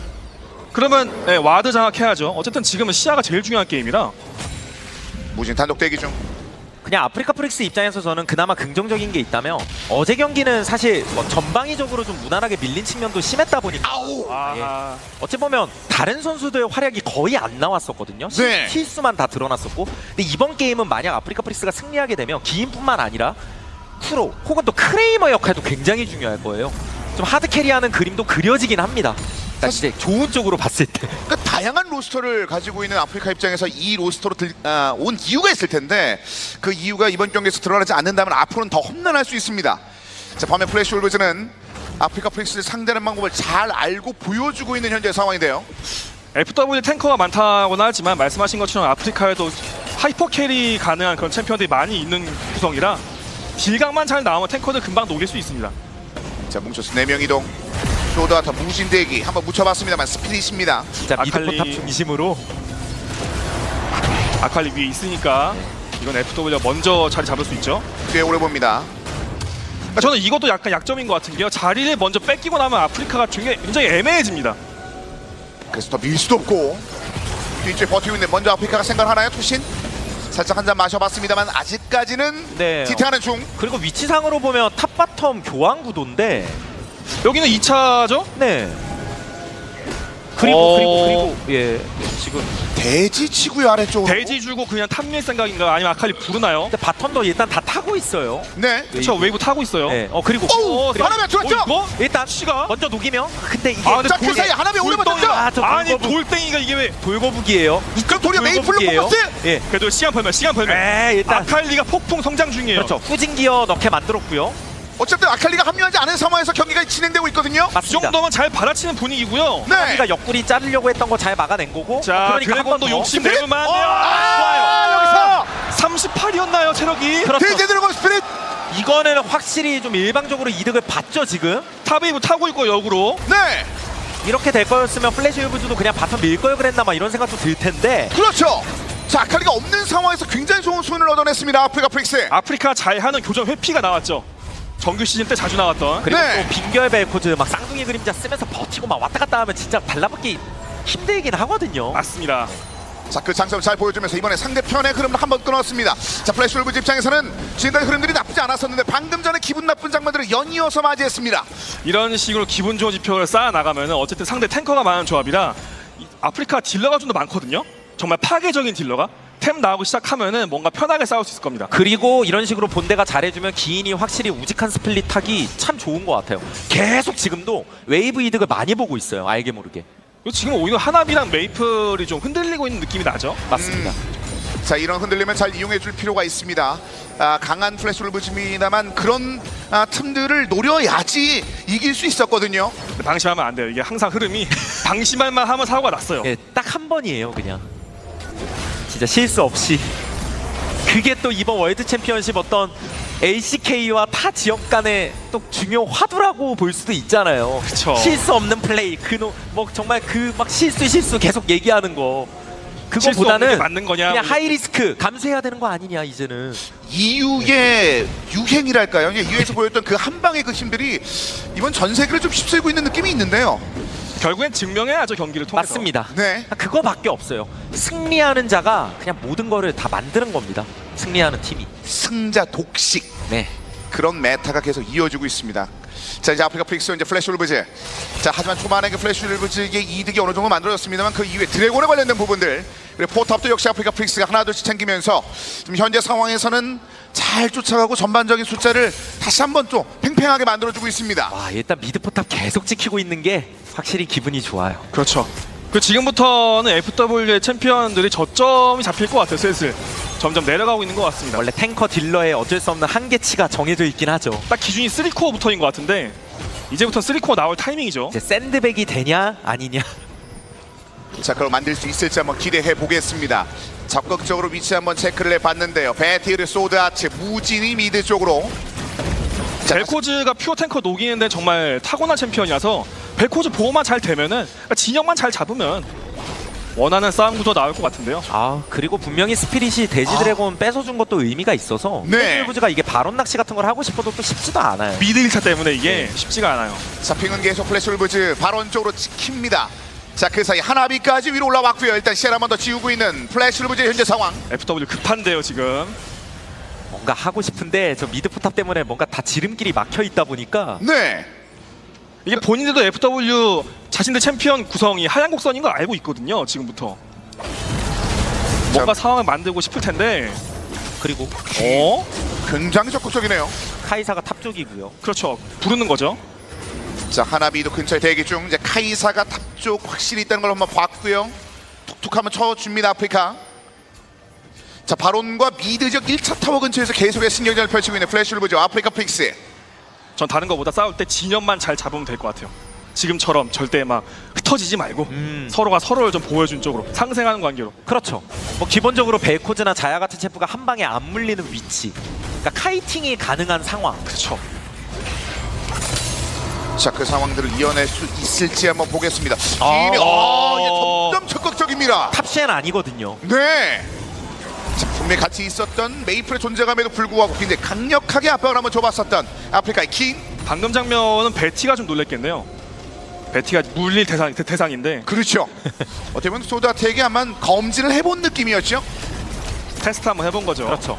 그러면 네, 와드 장악해야죠. 어쨌든 지금은 시야가 제일 중요한 게임이라. 무진 단독 대기 중. 그냥 아프리카 프릭스 입장에서 저는 그나마 긍정적인 게 있다면 어제 경기는 사실 뭐 전방위적으로 좀 무난하게 밀린 측면도 심했다 보니까 아, 어찌 보면 다른 선수들의 활약이 거의 안 나왔었거든요. 네. 실수만 다 드러났었고, 근데 이번 게임은 만약 아프리카 프릭스가 승리하게 되면 기인뿐만 아니라 쿠로 혹은 또 크레이머 역할도 굉장히 중요할 거예요. 좀 하드 캐리하는 그림도 그려지긴 합니다. 사실 좋은 쪽으로 봤을 때. 그러니까 다양한 로스터를 가지고 있는 아프리카 입장에서 이 로스터로 온 이유가 있을 텐데, 그 이유가 이번 경기에서 드러나지 않는다면 앞으로는 더 험난할 수 있습니다. 자, 반면 플래시 올브즈는 아프리카 프릭스를 상대하는 방법을 잘 알고 보여주고 있는 현재 상황인데요. FW 탱커가 많다고는 하지만 말씀하신 것처럼 아프리카에도 하이퍼 캐리 가능한 그런 챔피언들이 많이 있는 구성이라 딜각만 잘 나오면 탱커들 금방 녹일 수 있습니다. 자, 뭉쳐서 4명 이동. 쇼드와터 무진 대기 한번 묻혀봤습니다만 스피릿입니다. 진짜 미드 아칼리. 포탑 중심으로. 아칼리 위에 있으니까 이건 FW가 먼저 자리 잡을 수 있죠. 꽤 오래 봅니다. 저는 이것도 약간 약점인 것 같은 게요. 자리를 먼저 뺏기고 나면 아프리카가 굉장히 애매해집니다. 그래서 더 밀 수도 없고 뒤쪽에 버티고 있는, 먼저 아프리카가 생각하나요? 투신? 살짝 한 잔 마셔봤습니다만 아직까지는 네. 디테하는 중. 그리고 위치상으로 보면 탑 바텀 교환 구도인데, 여기는 2차죠? 네. 그리고 예, 지금 대지 치고요, 아래쪽으로. 대지 주고 그냥 탑밀 생각인가 아니면 아칼리 부르나요? 근데 바텀도 일단 다 타고 있어요. 네. 그렇죠. 웨이브 타고 있어요. 네. 그리고 오! 그리고 하나면 들었죠? 이거? 일단 씨가? 먼저 녹이면, 근데 이게 아, 근데 자, 그 사이 하나면 오래 돌덩이. 맞췄죠? 아, 저 아니 돌거북. 돌덩이가 이게 왜? 돌거북이에요. 그럼 도리어 메이플로 돌거북이에요. 뽑았어요? 예. 그래도 시간 벌면. 일단 아칼리가 폭풍 성장 중이에요. 그렇죠. 후진 기어 넣게 만들었고요. 어쨌든 아칼리가 합류하지 않은 상황에서 경기가 진행되고 있거든요. 이 맞습니다. 정도면 잘 받아치는 분위기고요. 네. 우리가 옆구리 자르려고 했던 거 잘 막아낸 거고. 자, 그러니까 한 번 드래곤도 더. 욕심 내면 안 돼요. 아, 여기서 38이었나요, 체력이? 그렇죠. 대지 드래곤 스피릿. 이거는 확실히 좀 일방적으로 이득을 봤죠 지금. 탑웨이브 타고 있고 역으로. 네. 이렇게 될 거였으면 플래시 율브즈도 그냥 바텀 밀 걸 그랬나 막 이런 생각도 들 텐데. 그렇죠. 자, 아칼리가 없는 상황에서 굉장히 좋은 수훈을 얻어냈습니다. 아프리카 프릭스. 아프리카 잘하는 교전 회피가 나왔죠. 정규 시즌 때 자주 나왔던. 그리고 네. 또 빙결 벨코즈 막 쌍둥이 그림자 쓰면서 버티고 막 왔다 갔다 하면 진짜 달라붙기 힘들긴 하거든요. 맞습니다. 자, 그 장점을 잘 보여주면서 이번에 상대편의 흐름을 한번 끊었습니다. 자, 플래시 울브즈 입장에서는 지금까지 흐름들이 나쁘지 않았었는데 방금 전에 기분 나쁜 장면들을 연이어서 맞이했습니다. 이런 식으로 기분 좋은 지표를 쌓아 나가면은 어쨌든 상대 탱커가 많은 조합이라 아프리카 딜러가 좀 더 많거든요. 정말 파괴적인 딜러가 템 나오기 시작하면은 뭔가 편하게 싸울 수 있을 겁니다. 그리고 이런 식으로 본대가 잘해주면 기인이 확실히 우직한 스플릿 하기 참 좋은 것 같아요. 계속 지금도 웨이브 이득을 많이 보고 있어요. 알게 모르게. 그리고 지금 오히려 하나비랑 메이플이 좀 흔들리고 있는 느낌이 나죠. 맞습니다. 자, 이런 흔들림을 잘 이용해 줄 필요가 있습니다. 강한 플래시 울브즈입니다만 그런 틈들을 노려야지 이길 수 있었거든요. 근데 방심하면 안 돼요. 이게 항상 흐름이 방심할만 하면 사고가 났어요. 예, 딱 한 번이에요, 그냥. 진짜 실수 없이. 그게 또 이번 월드 챔피언십 어떤 LCK와 타 지역 간의 또 중요 화두라고 볼 수도 있잖아요. 그쵸. 실수 없는 플레이, 뭐 정말 그 막 실수 계속 얘기하는 거. 실수 없는 게 그거보다는 맞는 거냐? 그냥 하이 리스크 감수해야 되는 거 아니냐 이제는. 이유의 유행이랄까요? 이유에서 보였던 그 한 방의 그 힘들이 이번 전 세계를 좀 휩쓸고 있는 느낌이 있는데요. 결국엔 증명해야죠, 경기를 통해서. 맞습니다. 네. 그거밖에 없어요. 승리하는 자가 그냥 모든 거를 다 만드는 겁니다. 승리하는 팀이. 승자 독식. 네. 그런 메타가 계속 이어지고 있습니다. 자, 이제 아프리카 프릭스 이제 플래시 울브즈. 자, 하지만 초반에 그 플래시 울브즈의 이득이 어느 정도 만들어졌습니다만 그 이후에 드래곤에 관련된 부분들 그리고 포탑도 역시 아프리카 프릭스가 하나둘씩 챙기면서 지금 현재 상황에서는 잘 쫓아가고 전반적인 숫자를 다시 한번 또 팽팽하게 만들어주고 있습니다. 와, 일단 미드 포탑 계속 지키고 있는 게 확실히 기분이 좋아요. 그렇죠. 그 지금부터는 FW의 챔피언들이 저점이 잡힐 것 같아요. 슬슬 점점 내려가고 있는 것 같습니다. 원래 탱커 딜러의 어쩔 수 없는 한계치가 정해져 있긴 하죠. 딱 기준이 3코어부터인 것 같은데 이제부터 3코어 나올 타이밍이죠. 이제 샌드백이 되냐 아니냐. 자, 그럼 만들 수 있을지 한번 기대해 보겠습니다. 적극적으로 위치 한번 체크를 해봤는데요. 베티르, 소드아츠, 무진이 미드 쪽으로. 자, 벨코즈가 퓨어 탱커 녹이는데 정말 타고난 챔피언이라서 벨코즈 보호만 잘 되면은 그러니까 진영만 잘 잡으면 원하는 싸움 구도 나올 것 같은데요. 아, 그리고 분명히 스피릿이 돼지 드래곤 뺏어준 것도 의미가 있어서 네. 힐부즈가 이게 바론 낚시 같은 걸 하고 싶어도 또 쉽지도 않아요. 미드 1차 때문에 이게 쉽지가 않아요. 잡히는 계속 플래시 울브즈 바론 쪽으로 지킵니다. 자, 그 사이 하나비까지 위로 올라왔고요. 일단 시야를 한번 더 지우고 있는 플래시 울브즈의 현재 상황. FW 급한데요 지금. 뭔가 하고 싶은데 저 미드 포탑 때문에 뭔가 다 지름길이 막혀 있다 보니까 네. 이게 본인들도 FW 자신들 챔피언 구성이 하얀 곡선인 걸 알고 있거든요. 지금부터 뭔가 상황을 만들고 싶을 텐데. 그리고 굉장히 적극적이네요. 카이사가 탑 쪽이고요. 그렇죠. 부르는 거죠. 자, 하나비도 근처에 대기 중. 이제 카이사가 탑 쪽 확실히 있다는 걸 한번 봤고요. 툭툭 한번 쳐줍니다, 아프리카. 자, 바론과 미드 지역 1차 타워 근처에서 계속의 신경전을 펼치고 있는 플래시 울브즈 아프리카 프릭스. 전 다른 거보다 싸울 때 진영만 잘 잡으면 될 것 같아요. 지금처럼 절대 막 흩어지지 말고 서로가 서로를 좀 보여준 쪽으로 상생하는 관계로. 그렇죠. 뭐 기본적으로 벨코즈나 자야 같은 챔프가 한 방에 안 물리는 위치. 그러니까 카이팅이 가능한 상황. 그렇죠. 자, 그 상황들을 이어낼 수 있을지 한번 보겠습니다. 아. 이게 점점 적극적입니다. 탑시엔 아니거든요. 네. 자, 분명히 같이 있었던 메이플의 존재감에도 불구하고 굉장히 강력하게 압박을 한번 줘봤었던 아프리카의 킹. 방금 장면은 베티가 좀 놀랬겠네요. 베티가 물릴 대상인데 그렇죠. 어떻게 보면 소다텍이 아마 검진을 해본 느낌이었죠. 테스트 한번 해본 거죠. 그렇죠.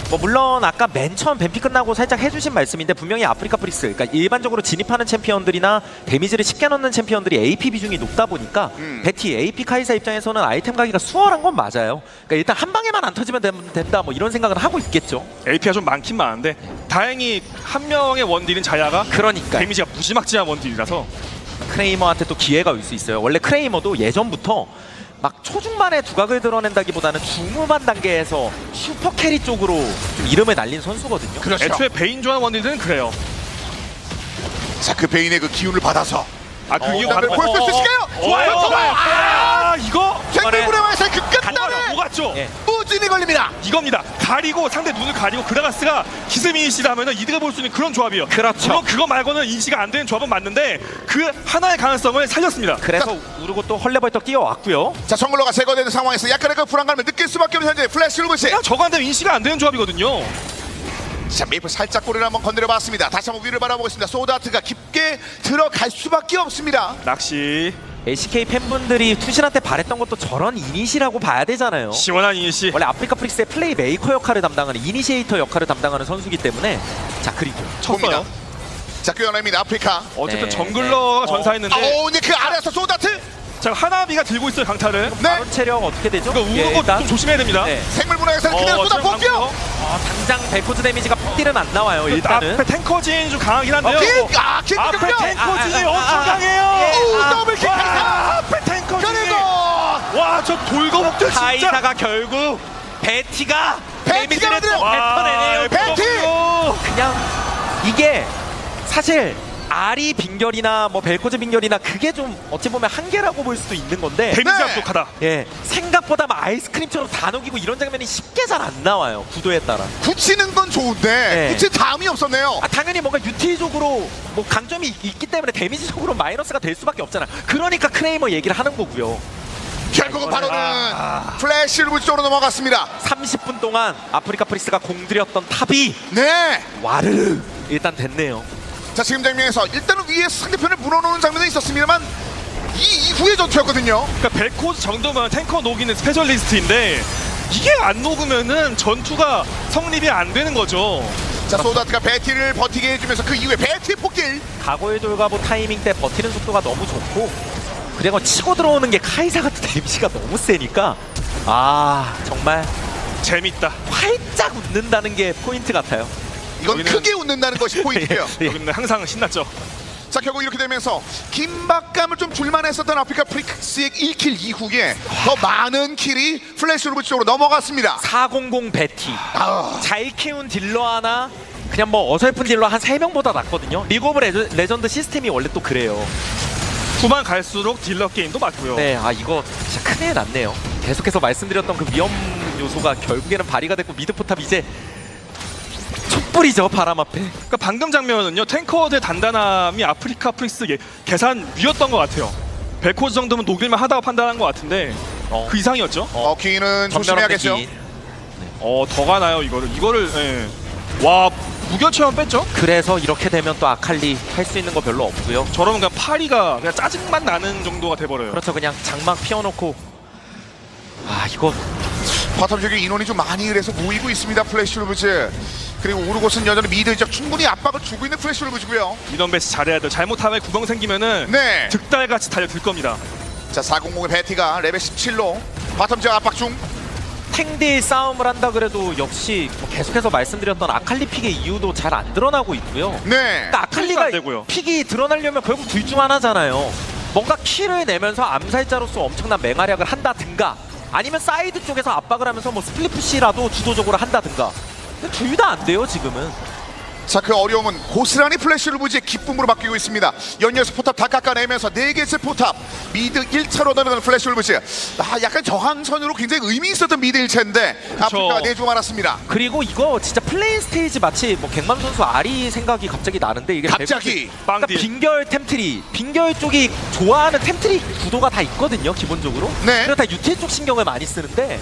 뭐 물론 아까 맨 처음 뱀피 끝나고 살짝 해주신 말씀인데 분명히 아프리카 프릭스, 그러니까 일반적으로 진입하는 챔피언들이나 데미지를 쉽게 넣는 챔피언들이 AP 비중이 높다 보니까 베티, AP 카이사 입장에서는 아이템 가기가 수월한 건 맞아요. 그러니까 일단 한 방에만 안 터지면 된다 뭐 이런 생각은 하고 있겠죠. AP가 좀 많긴 많은데 다행히 한 명의 원딜인 자야가 그러니까 데미지가 무지막지한 원딜이라서 크레이머한테 또 기회가 올 수 있어요. 원래 크레이머도 예전부터 막 초중반에 두각을 드러낸다기보다는 중후반 단계에서 슈퍼 캐리 쪽으로 좀 이름을 날린 선수거든요. 그렇죠. 애초에 베인 좋아하는 원딜들은 그래요. 자, 그 베인의 그 기운을 받아서 아, 그 이유 오답을 보여줄 수 있을까요? 좋아요, 좋아요. 아, 이거 생물의 와서의 그 끝단에 뭐갔죠? 예. 무진이 걸립니다. 이겁니다. 가리고 상대 눈을 가리고 그라가스가 기스미니시다 하면은 이득을 볼 수 있는 그런 조합이에요. 그렇죠. 물론 그거 말고는 인지가 안 되는 조합은 맞는데 그 하나의 가능성을 살렸습니다. 그래서 우르고 또 헐레벌떡 뛰어왔고요. 자, 정글러가 제거되는 상황에서 약간의 그 불안감을 느낄 수밖에 없는 현재 플래시 울브즈. 저거한테 인지가 안 되는 조합이거든요. 자, 메이플 살짝 꼬리를 한번 건드려봤습니다. 다시 한번 위를 바라보겠습니다. 소다트가 깊게 들어갈 수밖에 없습니다. 낚시 LCK 팬분들이 투신한테 바랬던 것도 저런 이니시라고 봐야 되잖아요. 시원한 이니시. 원래 아프리카 프릭스의 플레이 메이커 역할을 담당하는 이니시에이터 역할을 담당하는 선수이기 때문에 자 그리고 쳤어요. 자, 꿰어냅니다. 아프리카. 어쨌든 네, 정글러가 네. 전사했는데 근데 그 아래에서 소다트 자 하나비가 들고 있어요 강타를. 네, 바로 체력 어떻게 되죠? 이거 우는 거 일단 좀 조심해야 됩니다. 네. 생물문화에서는 그대로 쏟아 지금 붓죠. 당장 벨코즈 데미지가 폭딜은 안 나와요. 일단은 앞에 탱커진 좀 강하긴 한데요. 킥! 앞에 킥! 탱커진이 아, 엄청 아, 강해요. 오, 더블킥! 와, 앞에 탱커진이. 그리고 와저 돌거북들 진짜. 카이사가 결국 베티가 데미지를 만들어요. 또 뱉어내네요. 베티! 그냥 이게 사실 아리 빙결이나 뭐 벨코즈 빙결이나 그게 좀 어찌 보면 한계라고 볼 수도 있는 건데 데미지 네. 압독하다. 예 생각보다 막 아이스크림처럼 다 녹이고 이런 장면이 쉽게 잘 안 나와요. 구도에 따라. 붙이는 건 좋은데 네. 붙인 다음이 없었네요. 당연히 뭔가 유틸적으로 뭐 강점이 있기 때문에 데미지적으로 마이너스가 될 수밖에 없잖아. 그러니까 크레이머 얘기를 하는 거고요. 결국은 바로는 플래시 루브 쪽으로 넘어갔습니다. 30분 동안 아프리카 프리스가 공들였던 탑이 네. 와르르 일단 됐네요. 자, 지금 장면에서 일단은 위에 상대편을 물어놓는 장면도 있었습니다만 이 이후의 전투였거든요. 그러니까 벨코즈 정도면 탱커 녹이는 스페셜리스트인데 이게 안 녹으면은 전투가 성립이 안 되는 거죠. 자, 소다트가 베티를 버티게 해주면서 그 이후에 베티 폭딜. 과거의 돌가보 타이밍 때 버티는 속도가 너무 좋고 그리고 치고 들어오는 게 카이사 같은 데미지가 너무 세니까 정말 재밌다. 활짝 웃는다는 게 포인트 같아요. 이건 여기는- 크게 웃는다는 것이 포인트예요. 예. 여기는 항상 신났죠. 자, 결국 이렇게 되면서 긴박감을 좀 줄만 했었던 아프리카 프릭스의 1킬 이후에 더 많은 킬이 플래시 루브 쪽으로 넘어갔습니다. 400 베티 아, 잘 키운 딜러 하나 그냥 뭐 어설픈 딜러 한 3명보다 낫거든요. 리그 오브 레전드 시스템이 원래 또 그래요. 후반 갈수록 딜러 게임도 맞고요. 네, 이거 진짜 큰애 났네요. 계속해서 말씀드렸던 그 위험 요소가 결국에는 발휘가 됐고 미드 포탑 이제 촛불이죠 바람 앞에. 그러니까 방금 장면은요 탱커의 단단함이 아프리카 프리스 계산 위였던 것 같아요. 벨코즈 정도면 녹일만 하다고 판단한 것 같은데 그 이상이었죠. 기는 조심해야겠죠. 더 가나요 이거를 예. 와 무결처럼 뺐죠. 그래서 이렇게 되면 또 아칼리 할 수 있는 거 별로 없고요. 저러면 그냥 파리가 그냥 짜증만 나는 정도가 돼버려요. 그렇죠. 그냥 장막 피워놓고 이거 바텀 쪽에 인원이 좀 많이 그래서 모이고 있습니다. 플래시 루브즈. 그리고 우르고스는 여전히 미드 지역 충분히 압박을 주고 있는 플래시 루브즈고요. 이런 배치 잘해야 돼요. 잘못하면 구멍 생기면은 네. 득달같이 달려들 겁니다. 자, 400의 베티가 레벨 17로 바텀 지역 압박 중. 탱딜 싸움을 한다 그래도 역시 뭐 계속해서 말씀드렸던 아칼리 픽의 이유도 잘 안 드러나고 있고요. 네. 그러니까 안 아칼리가 되고요. 픽이 드러나려면 결국 둘 중 하나잖아요. 뭔가 키를 내면서 암살자로서 엄청난 맹활약을 한다든가 아니면 사이드 쪽에서 압박을 하면서 뭐 스플릿 푸시라도 주도적으로 한다든가. 근데 둘 다 안 돼요 지금은. 자, 그 어려움은 고스란히 플래시 루브즈의 기쁨으로 바뀌고 있습니다. 연이어서 포탑 다 깎아내면서 4개의 포탑 미드 1차로 넘어가는 플래시 루브즈. 약간 저항선으로 굉장히 의미 있었던 미드 1차인데 아프리카가 내주고 말았습니다. 그리고 이거 진짜 플레인 스테이지 마치 뭐 갱맘 선수 아리 생각이 갑자기 나는데 이게 갑자기 그러니까 빵딜. 빙결 템트리 빙결 쪽이 좋아하는 템트리 구도가 다 있거든요 기본적으로. 네. 그래서 다 유틸 쪽 신경을 많이 쓰는데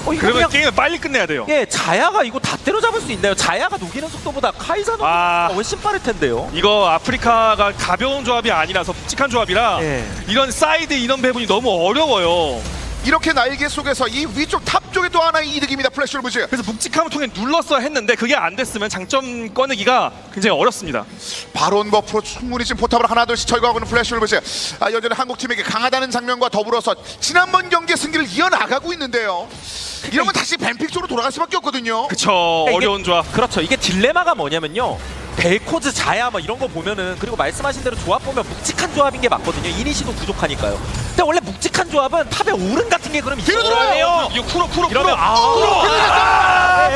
이거 그러면 그냥 게임을 빨리 끝내야 돼요. 자야가 이거 다 때려잡을 수 있나요? 자야가 녹이는 속도보다 카이사 녹이는 아. 속도가 훨씬 빠를 텐데요. 이거 아프리카가 가벼운 조합이 아니라서 묵직한 조합이라 예. 이런 사이드 인원 배분이 너무 어려워요. 이렇게 날개 속에서 이 위쪽 탑 쪽에 또 하나의 이득입니다. 플래시 루브즈. 그래서 묵직함을 통해 눌렀어야 했는데 그게 안 됐으면 장점 꺼내기가 굉장히 어렵습니다. 바론 버프로 충분히 지금 포탑을 하나 둘씩 철거하고 있는 플래시 루브즈. 여전히 한국팀에게 강하다는 장면과 더불어서 지난번 경기의 승기를 이어나가고 있는데요. 이러면 다시 뱀픽 쪽으로 돌아갈 수밖에 없거든요. 그쵸. 이게- 어려운 조합. 그렇죠. 이게 딜레마가 뭐냐면요. 벨코즈 자야 뭐 이런 거 보면은 그리고 말씀하신 대로 조합 보면 묵직한 조합인 게 맞거든요. 이니시도 부족하니까요. 근데 원래 묵직한 조합은 탑의 오른 같은 게 그럼 뒤로 있어야 들어와요. 돼요. 이거 쿠로 이러면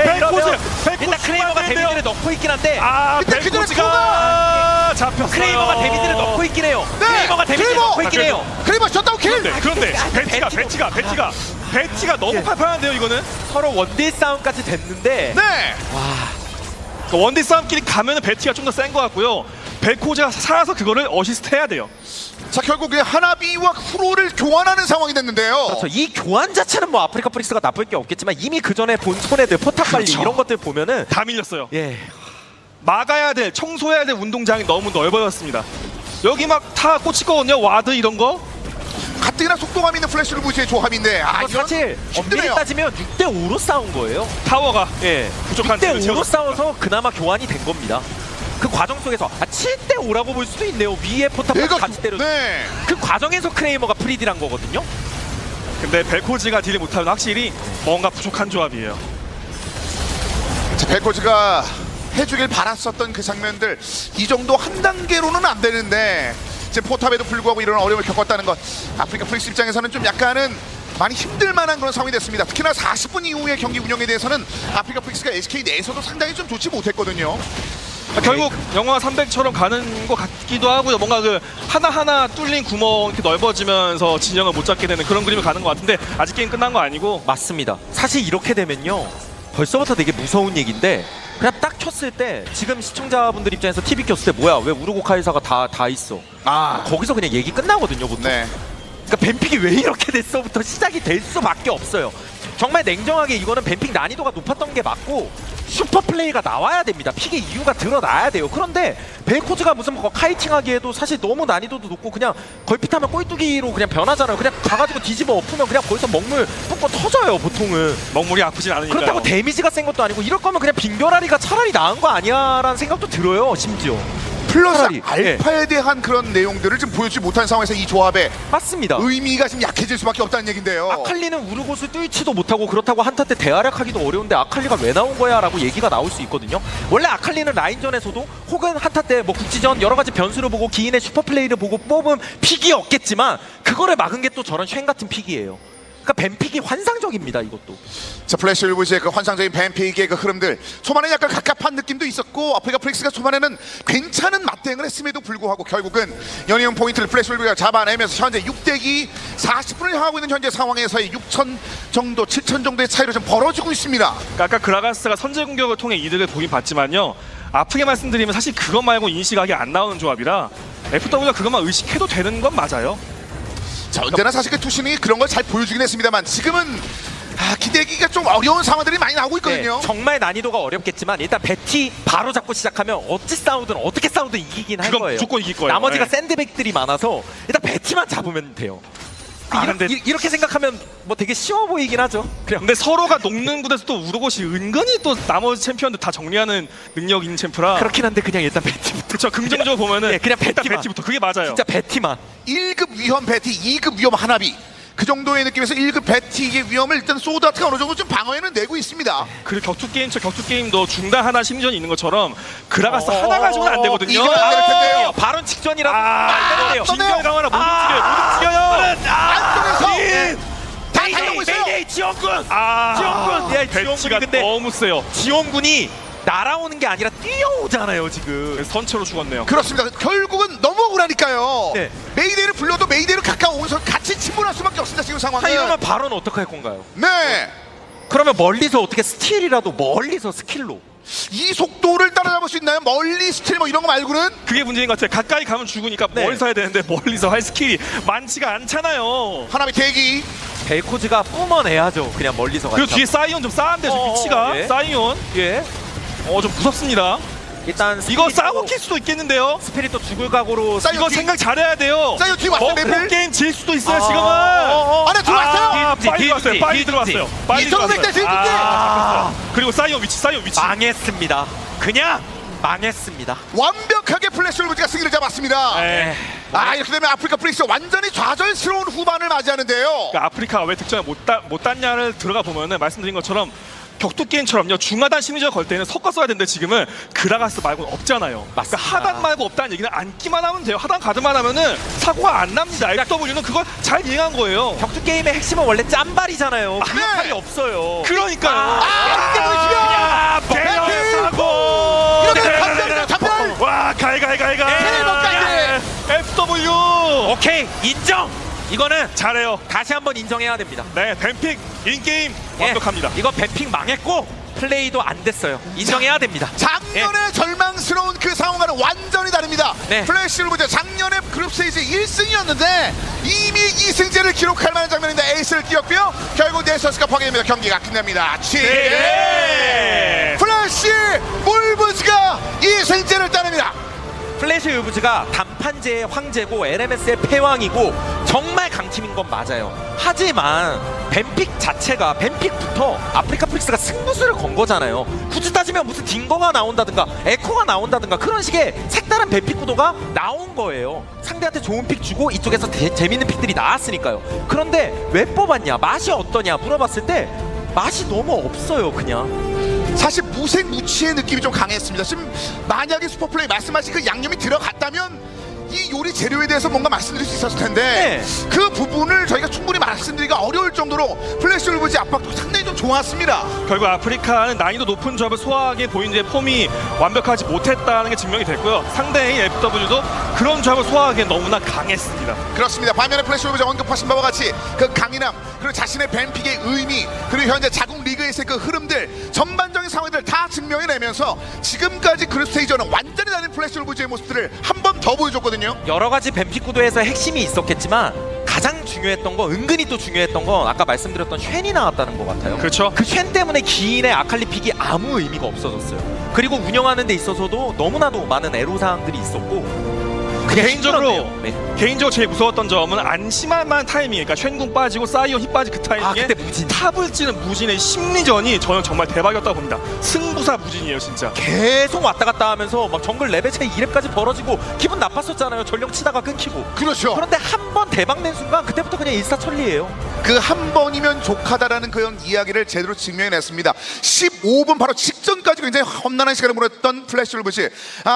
벨코즈! 일단 크레이머가 데미지를 넣고 있긴 한데 근데 그 전에 벨코즈가 잡혔어요. 크레이머가 데미지를 넣고 있긴 해요. 네, 크레이머가 데미지를 크레이머! 넣고 있긴 해요. 크리버 셧다운 킬. 그런데 베티도- 배치가 너무 팔팔한데요 이거는. 서로 원딜 싸움까지 됐는데 네. 원딜 싸움끼리 가면은 배치가 좀 더 센 것 같고요. 벨코즈가 살아서 그거를 어시스트 해야 돼요. 자, 결국 하나비와 후로를 교환하는 상황이 됐는데요. 그렇죠. 이 교환 자체는 뭐 아프리카 프릭스가 나쁠 게 없겠지만 이미 그 전에 본 손해들 포탑 관리 그렇죠. 이런 것들 보면은 다 밀렸어요. 예. 막아야 될, 청소해야 될 운동장이 너무 넓어졌습니다. 여기 막 다 꽂히거든요. 와드 이런 거. 가뜩이나 속도감 있는 플래시를 무시의 조합인데 이거 이건 사실 엄밀히 힘드네요. 따지면 6대 5로 싸운 거예요. 타워가 예. 부족한 6대 팀을 5로 채웠습니다. 싸워서 그나마 교환이 된 겁니다. 그 과정 속에서 7대 5라고 볼 수도 있네요. 위에 포탑을 같이 때려. 네. 그 과정에서 크레이머가 프리딜한 거거든요. 근데 벨코즈가 딜을 못하면 확실히 뭔가 부족한 조합이에요. 자, 벨코즈가 해주길 바랐었던 그 장면들 이 정도 한 단계로는 안 되는데 지금 포탑에도 불구하고 이런 어려움을 겪었다는 것 아프리카 프릭스 입장에서는 좀 약간은 많이 힘들 만한 그런 상황이 됐습니다. 특히나 40분 이후의 경기 운영에 대해서는 아프리카 프릭스가 SK 내에서도 상당히 좀 좋지 못했거든요. 결국 영화 300처럼 가는 것 같기도 하고요. 뭔가 그 하나하나 뚫린 구멍 이렇게 넓어지면서 진영을 못 잡게 되는 그런 그림을 가는 것 같은데 아직 게임 끝난 거 아니고 맞습니다. 사실 이렇게 되면요. 벌써부터 되게 무서운 얘기인데 그냥 딱 켰을 때 지금 시청자분들 입장에서 TV 켰을 때 뭐야 왜 우르고 카이사가 다 있어. 거기서 그냥 얘기 끝나거든요 보통. 네. 그러니까 뱀픽이 왜 이렇게 됐어부터 시작이 될 수밖에 없어요. 정말 냉정하게 이거는 뱀픽 난이도가 높았던 게 맞고 슈퍼 플레이가 나와야 됩니다. 픽의 이유가 드러나야 돼요. 그런데 벨코즈가 무슨 뭐 카이팅하기에도 사실 너무 난이도도 높고 그냥 걸핏하면 꼴뚜기로 그냥 변하잖아요. 그냥 가가지고 뒤집어 엎으면 그냥 거기서 먹물 뿜고 터져요 보통은. 먹물이 아프진 않으니까요. 그렇다고 데미지가 센 것도 아니고 이럴 거면 그냥 빙결아리가 차라리 나은 거 아니야라는 생각도 들어요. 심지어. 플러스 차라리. 알파에 대한 그런 내용들을 지금 보여주지 못한 상황에서 이 조합의 맞습니다. 의미가 좀 약해질 수밖에 없다는 얘긴데요. 아칼리는 우르곳을 뚫지도 못하고 그렇다고 한타 때 대활약하기도 어려운데 아칼리가 왜 나온 거야 라고 얘기가 나올 수 있거든요. 원래 아칼리는 라인전에서도 혹은 한타 때 뭐 국지전 여러 가지 변수를 보고 기인의 슈퍼플레이를 보고 뽑은 픽이었겠지만 그거를 막은 게 또 저런 쉔 같은 픽이에요. 그러니까 뱀픽이 환상적입니다 이것도. 자, 플래시 울브즈의 그 환상적인 뱀픽의 그 흐름들 초반에 약간 갑갑한 느낌도 있었고 아프리카 프릭스가 초반에는 괜찮은 맞대응을 했음에도 불구하고 결국은 연이은 포인트를 플래시 울브즈가 잡아내면서 현재 6대2 40분을 향하고 있는 현재 상황에서의 6천 정도 7천 정도의 차이로 좀 벌어지고 있습니다. 그러니까 아까 그라가스가 선제 공격을 통해 이득을 보긴 봤지만요. 아프게 말씀드리면 사실 그것 말고 인식하기 안 나오는 조합이라 FW가 그것만 의식해도 되는 건 맞아요. 자, 언제나 사실 그 투신이 그런 걸 잘 보여주긴 했습니다만 지금은 기대기가 좀 어려운 상황들이 많이 나오고 있거든요. 네, 정말 난이도가 어렵겠지만 일단 베티 바로 잡고 시작하면 어찌 싸우든 어떻게 싸우든 이기긴 할 그건 거예요. 무조건 이길 거예요. 나머지가 네. 샌드백들이 많아서 일단 베티만 잡으면 돼요. 근데 이렇게 생각하면 뭐 되게 쉬워 보이긴 하죠. 그냥 근데 서로가 녹는 곳에서 또 우르곳이 은근히 또 나머지 챔피언들 다 정리하는 능력 있는 챔프라. 그렇긴 한데 그냥 일단 베티부터. 그렇죠. 긍정적으로 보면은 네, 그냥 일단 베티만. 베티부터 그게 맞아요. 진짜 베티만. 1급 위험 베티, 2급 위험 하나비 그 정도의 느낌에서 1급 베티의 위험을 일단 소드아트가 어느 정도 좀 방어에는 내고 있습니다. 그리고 격투 게임처 격투 게임도 중단 하나 심리전이 있는 것처럼 그라가스 하나 가지고는 안 되거든요. 이건 안 될 텐데요. 발언 직전이라서 아, 안 되는데요. 진결 강화라 못 움직여요. 못 움직여요. 안쪽에서 다 달려고 있어요. 메이데이 지원군. 아, 지원군. 야, 배치가 지원군이 근데 너무 세요. 지원군이 날아오는 게 아니라 뛰어오잖아요 지금. 선체로 죽었네요. 그렇습니다. 결국은 너무 억울하니까요. 네. 메이데이를 불러도 메이데이를 가까워서 같이 침몰할 수밖에 없습니다. 지금 상황은. 이러면 발언 어떻게 할 건가요? 네. 그러면 멀리서 어떻게 스틸이라도 멀리서 스킬로. 이 속도를 따라잡을 수 있나요? 멀리 스틸 뭐 이런 거 말고는? 그게 문제인 것 같아요. 가까이 가면 죽으니까 네. 멀리서 해야 되는데 멀리서 할 스킬이 많지가 않잖아요. 하나비 대기. 벨코즈가 뿜어내야죠. 그냥 멀리서 그리고 같이. 뒤에 사이온 좀 싸한데 좀 위치가 예. 사이온 예. 좀 무섭습니다. 일단 이거 스피릿도- 싸워 킬 수도 있겠는데요. 스피릿도 죽을 각오로. 사이온 이거 뒤- 생각 잘해야 돼요. 사이온 뒤에 왔어요, 맵을. 게임 질 수도 있어요 지금은. 안에 들어왔어요. 빨리 들어왔어요. 뒤에 빨리 뒤에 들어왔어요. 빨리 이정도 들어왔어요. 백대 뒤에 그리고 사이온 위치. 망했습니다. 그냥 망했습니다. 완벽하게 플래시 울브즈가 승리를 잡았습니다. 에. 이렇게 되면 아프리카 프릭스 완전히 좌절스러운 후반을 맞이하는데요. 그러니까 아프리카가 왜 득점을 못 땄냐를 들어가 보면은 말씀드린 것처럼 격투 게임처럼요 중하단 심리전 걸 때는 섞어 써야 되는데 지금은 그라가스 말고는 없잖아요. 그러니까 맞습니다. 하단 말고 없다는 얘기는 앉기만 하면 돼요. 하단 가드만 하면은 사고가 안 납니다. FW는 그걸 잘 이해한 거예요. 격투 게임의 핵심은 원래 짬발이잖아요. 그 네. 역할이 없어요. 그러니까요. 이게 보이시면 대형 사고. 이러면 담배 담배. 와 갈갈갈갈. FW 오케이 인정. 이거는 잘해요. 다시 한번 인정해야 됩니다. 네 뱀픽 인게임 예, 완벽합니다. 이거 뱀픽 망했고 플레이도 안 됐어요. 인정해야 됩니다. 작년의 절망 당황스러운 그 상황과는 완전히 다릅니다. 네. 플래시 울브즈 작년에 그룹 스테이지 1승이었는데 이미 2승제를 기록할 만한 장면인데 에이스를 띄웠고요. 결국 네서스가 파괴됩니다. 경기가 끝납니다. 플래시 울브즈가 2승제를 따냅니다. 플래시 울브즈가 단판제의 황제고 LMS의 패왕이고 정말 강팀인 건 맞아요. 하지만 뱀픽 자체가 뱀픽부터 아프리카 프릭스가 승부수를 건 거잖아요. 굳이 따지면 무슨 딩거가 나온다든가 에코가 나온다든가 그런 식의 색다른 뱀픽 구도가 나온 거예요. 상대한테 좋은 픽 주고 이쪽에서 재밌는 픽들이 나왔으니까요. 그런데 왜 뽑았냐, 맛이 어떠냐 물어봤을 때 맛이 너무 없어요. 그냥 사실 무색무취의 느낌이 좀 강했습니다. 지금 만약에 슈퍼플레이 말씀하신 그 양념이 들어갔다면 이 요리 재료에 대해서 뭔가 말씀드릴 수 있었을 텐데 그 부분을 저희가 충분히 말씀드리기가 어려울 정도로 플래시 울브즈 압박도 상당히 좀 좋았습니다. 결국 아프리카는 난이도 높은 조합을 소화하게 보인 이제 폼이 완벽하지 못했다는 게 증명이 됐고요. 상대인 FW도 그런 조합을 소화하기엔 너무나 강했습니다. 그렇습니다. 반면에 플래시 울브즈 언급하신 바와 같이 그 강인함 그리고 자신의 뱀픽의 의미 그리고 현재 자국 리그에서의 그 흐름들 전반적인 상황들 다 증명해내면서 지금까지 그룹 스테이지와는 완전히 다른 플래시 울브즈의 모습들을 한 번 더 보여줬거든요. 여러 가지 뱀픽 구도에서 핵심이 있었겠지만 가장 중요했던 거, 은근히 또 중요했던 건 아까 말씀드렸던 쉔이 나왔다는 것 같아요. 그렇죠. 그 쉔 때문에 기인의 아칼리 픽이 아무 의미가 없어졌어요. 그리고 운영하는 데 있어서도 너무나도 많은 애로사항들이 있었고 그냥 개인적으로 힘들었네요. 네. 개인적으로 제일 무서웠던 점은 안심할 타이밍, 그러니까 쉔궁 빠지고 사이온 힙 빠진 그 타이밍에 그때 무진. 탑을 찌는 무진의 심리전이 저는 정말 대박이었다고 봅니다. 승부사 무진이에요 진짜. 계속 왔다 갔다 하면서 막 정글 레벨 차이 2렙까지 벌어지고 기분 나빴었잖아요. 전령 치다가 끊기고. 그렇죠. 그런데 한 번 대박 낸 순간 그때부터 그냥 일사천리예요. 그 한 번이면 족하다라는 그런 이야기를 제대로 증명해냈습니다. 15분 바로 직전까지 굉장히 험난한 시간을 보냈던 플래시 울브즈.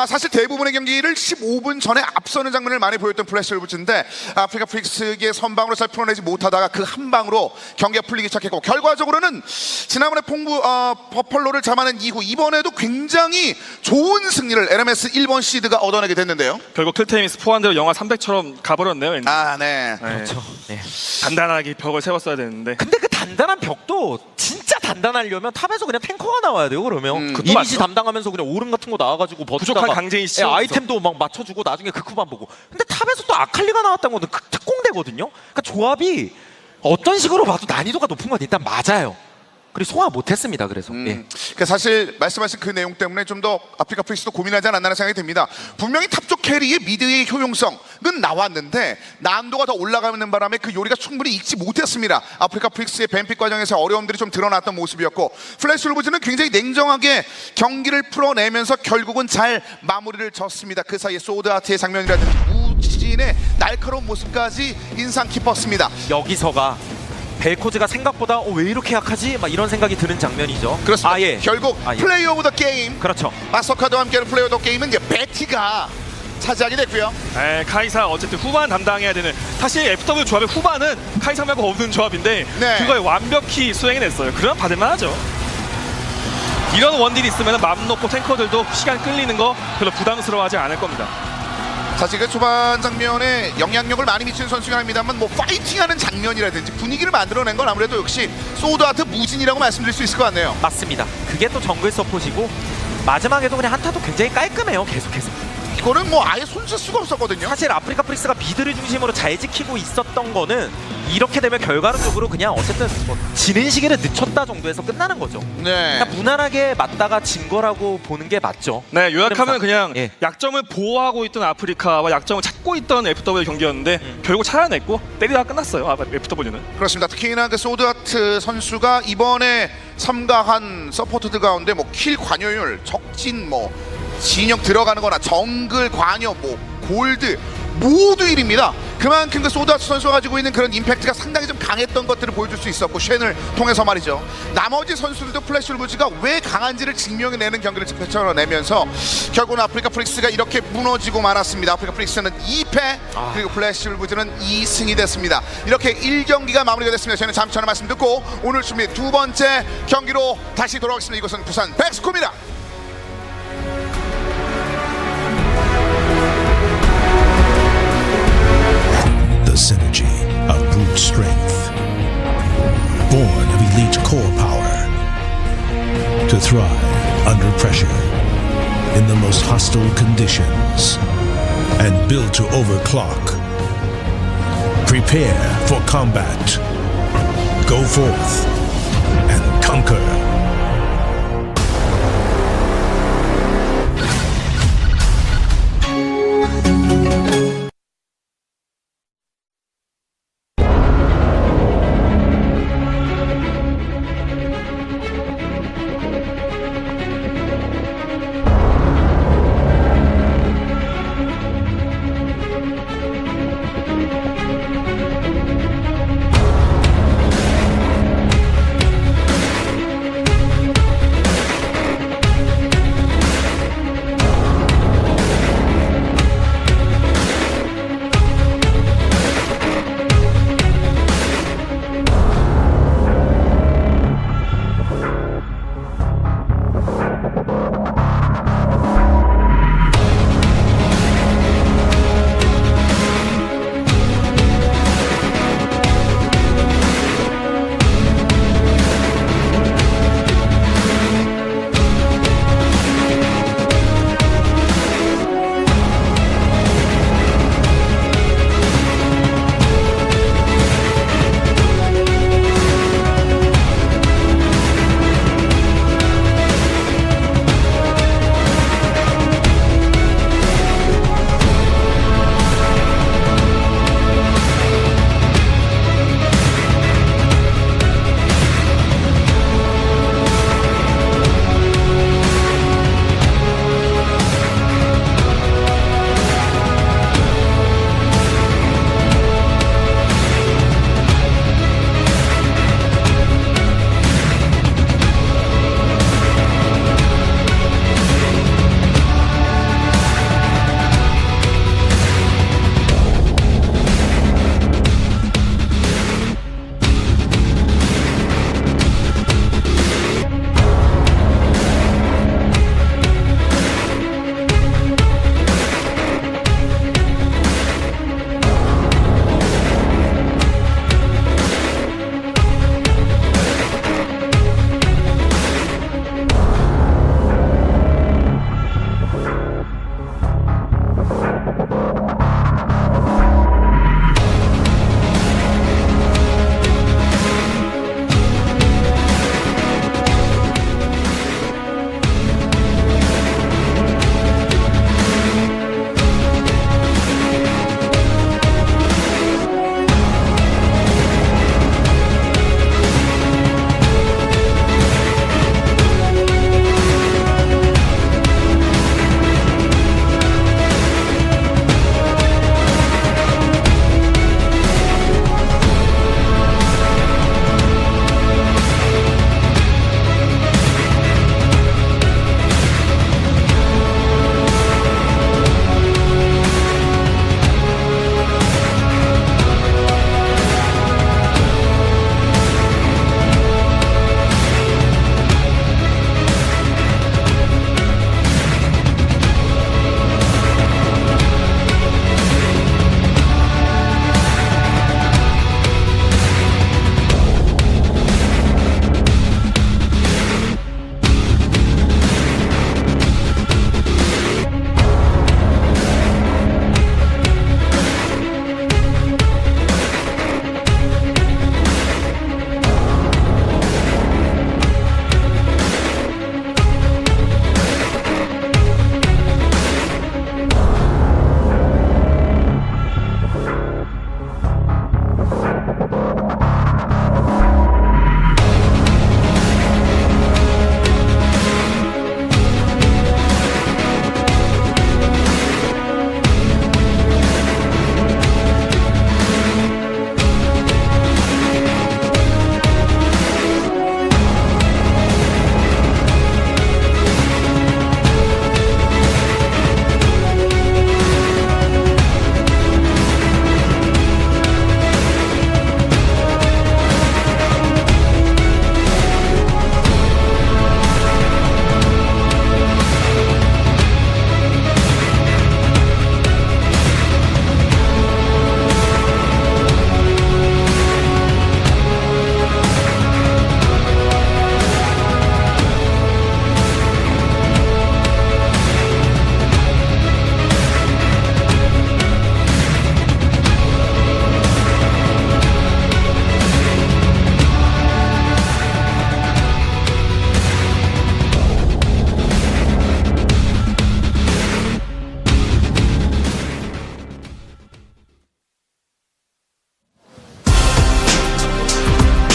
사실 대부분의 경기를 15분 전에 앞서는 장면을 많이 보였던 플래시 울브즈인데 아프리카 프릭스의 선방으로 잘 풀어내지 못하다가 그 한 방으로 경기가 풀리기 시작했고 결과적으로는 지난번에 버펄로를 잡아낸 이후 이번에도 굉장히 좋은 승리를 LMS 1번 시드가 얻어내게 됐는데요. 결국 클테이미스 포함대로 영하 300처럼 가버렸네요. 왠지. 네. 그렇죠. 네. 단단하게 벽을 세웠어야 되는데. 근데 그 단단한 벽도 진짜 단단하려면 탑에서 그냥 탱커가 나와야 돼요. 그러면 그것도 이니시 맞죠. 담당하면서 그냥 오른 같은 거 나와가지고 버티다가 부족한 강제인 시 아이템도 막 맞춰주고 나중에 그 쿠만 보고. 근데 탑에서 또 아칼리가 나왔다는 것도 특공대거든요. 그러니까 조합이 어떤 식으로 봐도 난이도가 높은 건 일단 맞아요. 그리고 소화 못했습니다. 그래서 예. 그러니까 사실 말씀하신 그 내용 때문에 좀 더 아프리카 프릭스도 고민하지 않았나 생각이 듭니다. 분명히 탑쪽 캐리의 미드의 효용성은 나왔는데 난도가 더 올라가는 바람에 그 요리가 충분히 익지 못했습니다. 아프리카 프릭스의 뱀픽 과정에서 어려움들이 좀 드러났던 모습이었고 플래시 울브즈는 굉장히 냉정하게 경기를 풀어내면서 결국은 잘 마무리를 졌습니다. 그 사이에 소드 아트의 장면이라든지 무진의 날카로운 모습까지 인상 깊었습니다. 여기서가 벨코즈가 생각보다 왜 이렇게 약하지? 막 이런 생각이 드는 장면이죠. 그렇습니다. 예. 결국 플레이 오브 더 게임 그렇죠. 마서카드와 함께하는 플레이 오브 더 게임은 이제 베티가 차지하게 됐고요. 카이사 어쨌든 후반 담당해야 되는, 사실 FW 조합의 후반은 카이사 말고 없는 조합인데 네. 그걸 완벽히 수행해냈어요. 그러면 받을만하죠. 이런 원딜이 있으면 맘 놓고 탱커들도 시간 끌리는 거 별로 부담스러워하지 않을 겁니다. 사실 그 초반 장면에 영향력을 많이 미치는 선수긴 합니다만 뭐 파이팅하는 장면이라든지 분위기를 만들어낸 건 아무래도 역시 소드아트 무진이라고 말씀드릴 수 있을 것 같네요. 맞습니다. 그게 또 정글 서폿이고 마지막에도 그냥 한타도 굉장히 깔끔해요. 계속해서. 이거는 뭐 아예 손쓸 수가 없었거든요. 사실 아프리카 프릭스가 미드를 중심으로 잘 지키고 있었던 거는 이렇게 되면 결과론적으로 그냥 어쨌든 뭐 지는 시기를 늦췄다 정도에서 끝나는 거죠. 네. 그냥 무난하게 맞다가 진 거라고 보는 게 맞죠. 네, 요약하면 흐름상. 그냥 예. 약점을 보호하고 있던 아프리카와 약점을 찾고 있던 FW 경기였는데 결국 찾아냈고 때리다가 끝났어요. FW는. 그렇습니다. 특히나 그 소드아트 선수가 이번에 참가한 서포터들 가운데 뭐 킬 관여율, 적진 뭐 진영 들어가는 거나 정글 관여 뭐 골드 모두 1위입니다. 그만큼 그 소드아트 선수가 가지고 있는 그런 임팩트가 상당히 좀 강했던 것들을 보여줄 수 있었고 쉔을 통해서 말이죠. 나머지 선수들도 플래시 울브즈가 왜 강한지를 증명해내는 경기를 펼쳐내면서 결국은 아프리카 프릭스가 이렇게 무너지고 말았습니다. 아프리카 프릭스는 2패 그리고 플래시 울브즈는 2승이 됐습니다. 이렇게 1경기가 마무리가 됐습니다. 저는 잠시 전에 말씀 듣고 오늘 준비 두 번째 경기로 다시 돌아오겠습니다. 이곳은 부산 백스코입니다. The synergy of brute strength, born of elite core power, to thrive under pressure. in the most hostile conditions and built to overclock. Prepare for combat. Go forth and conquer.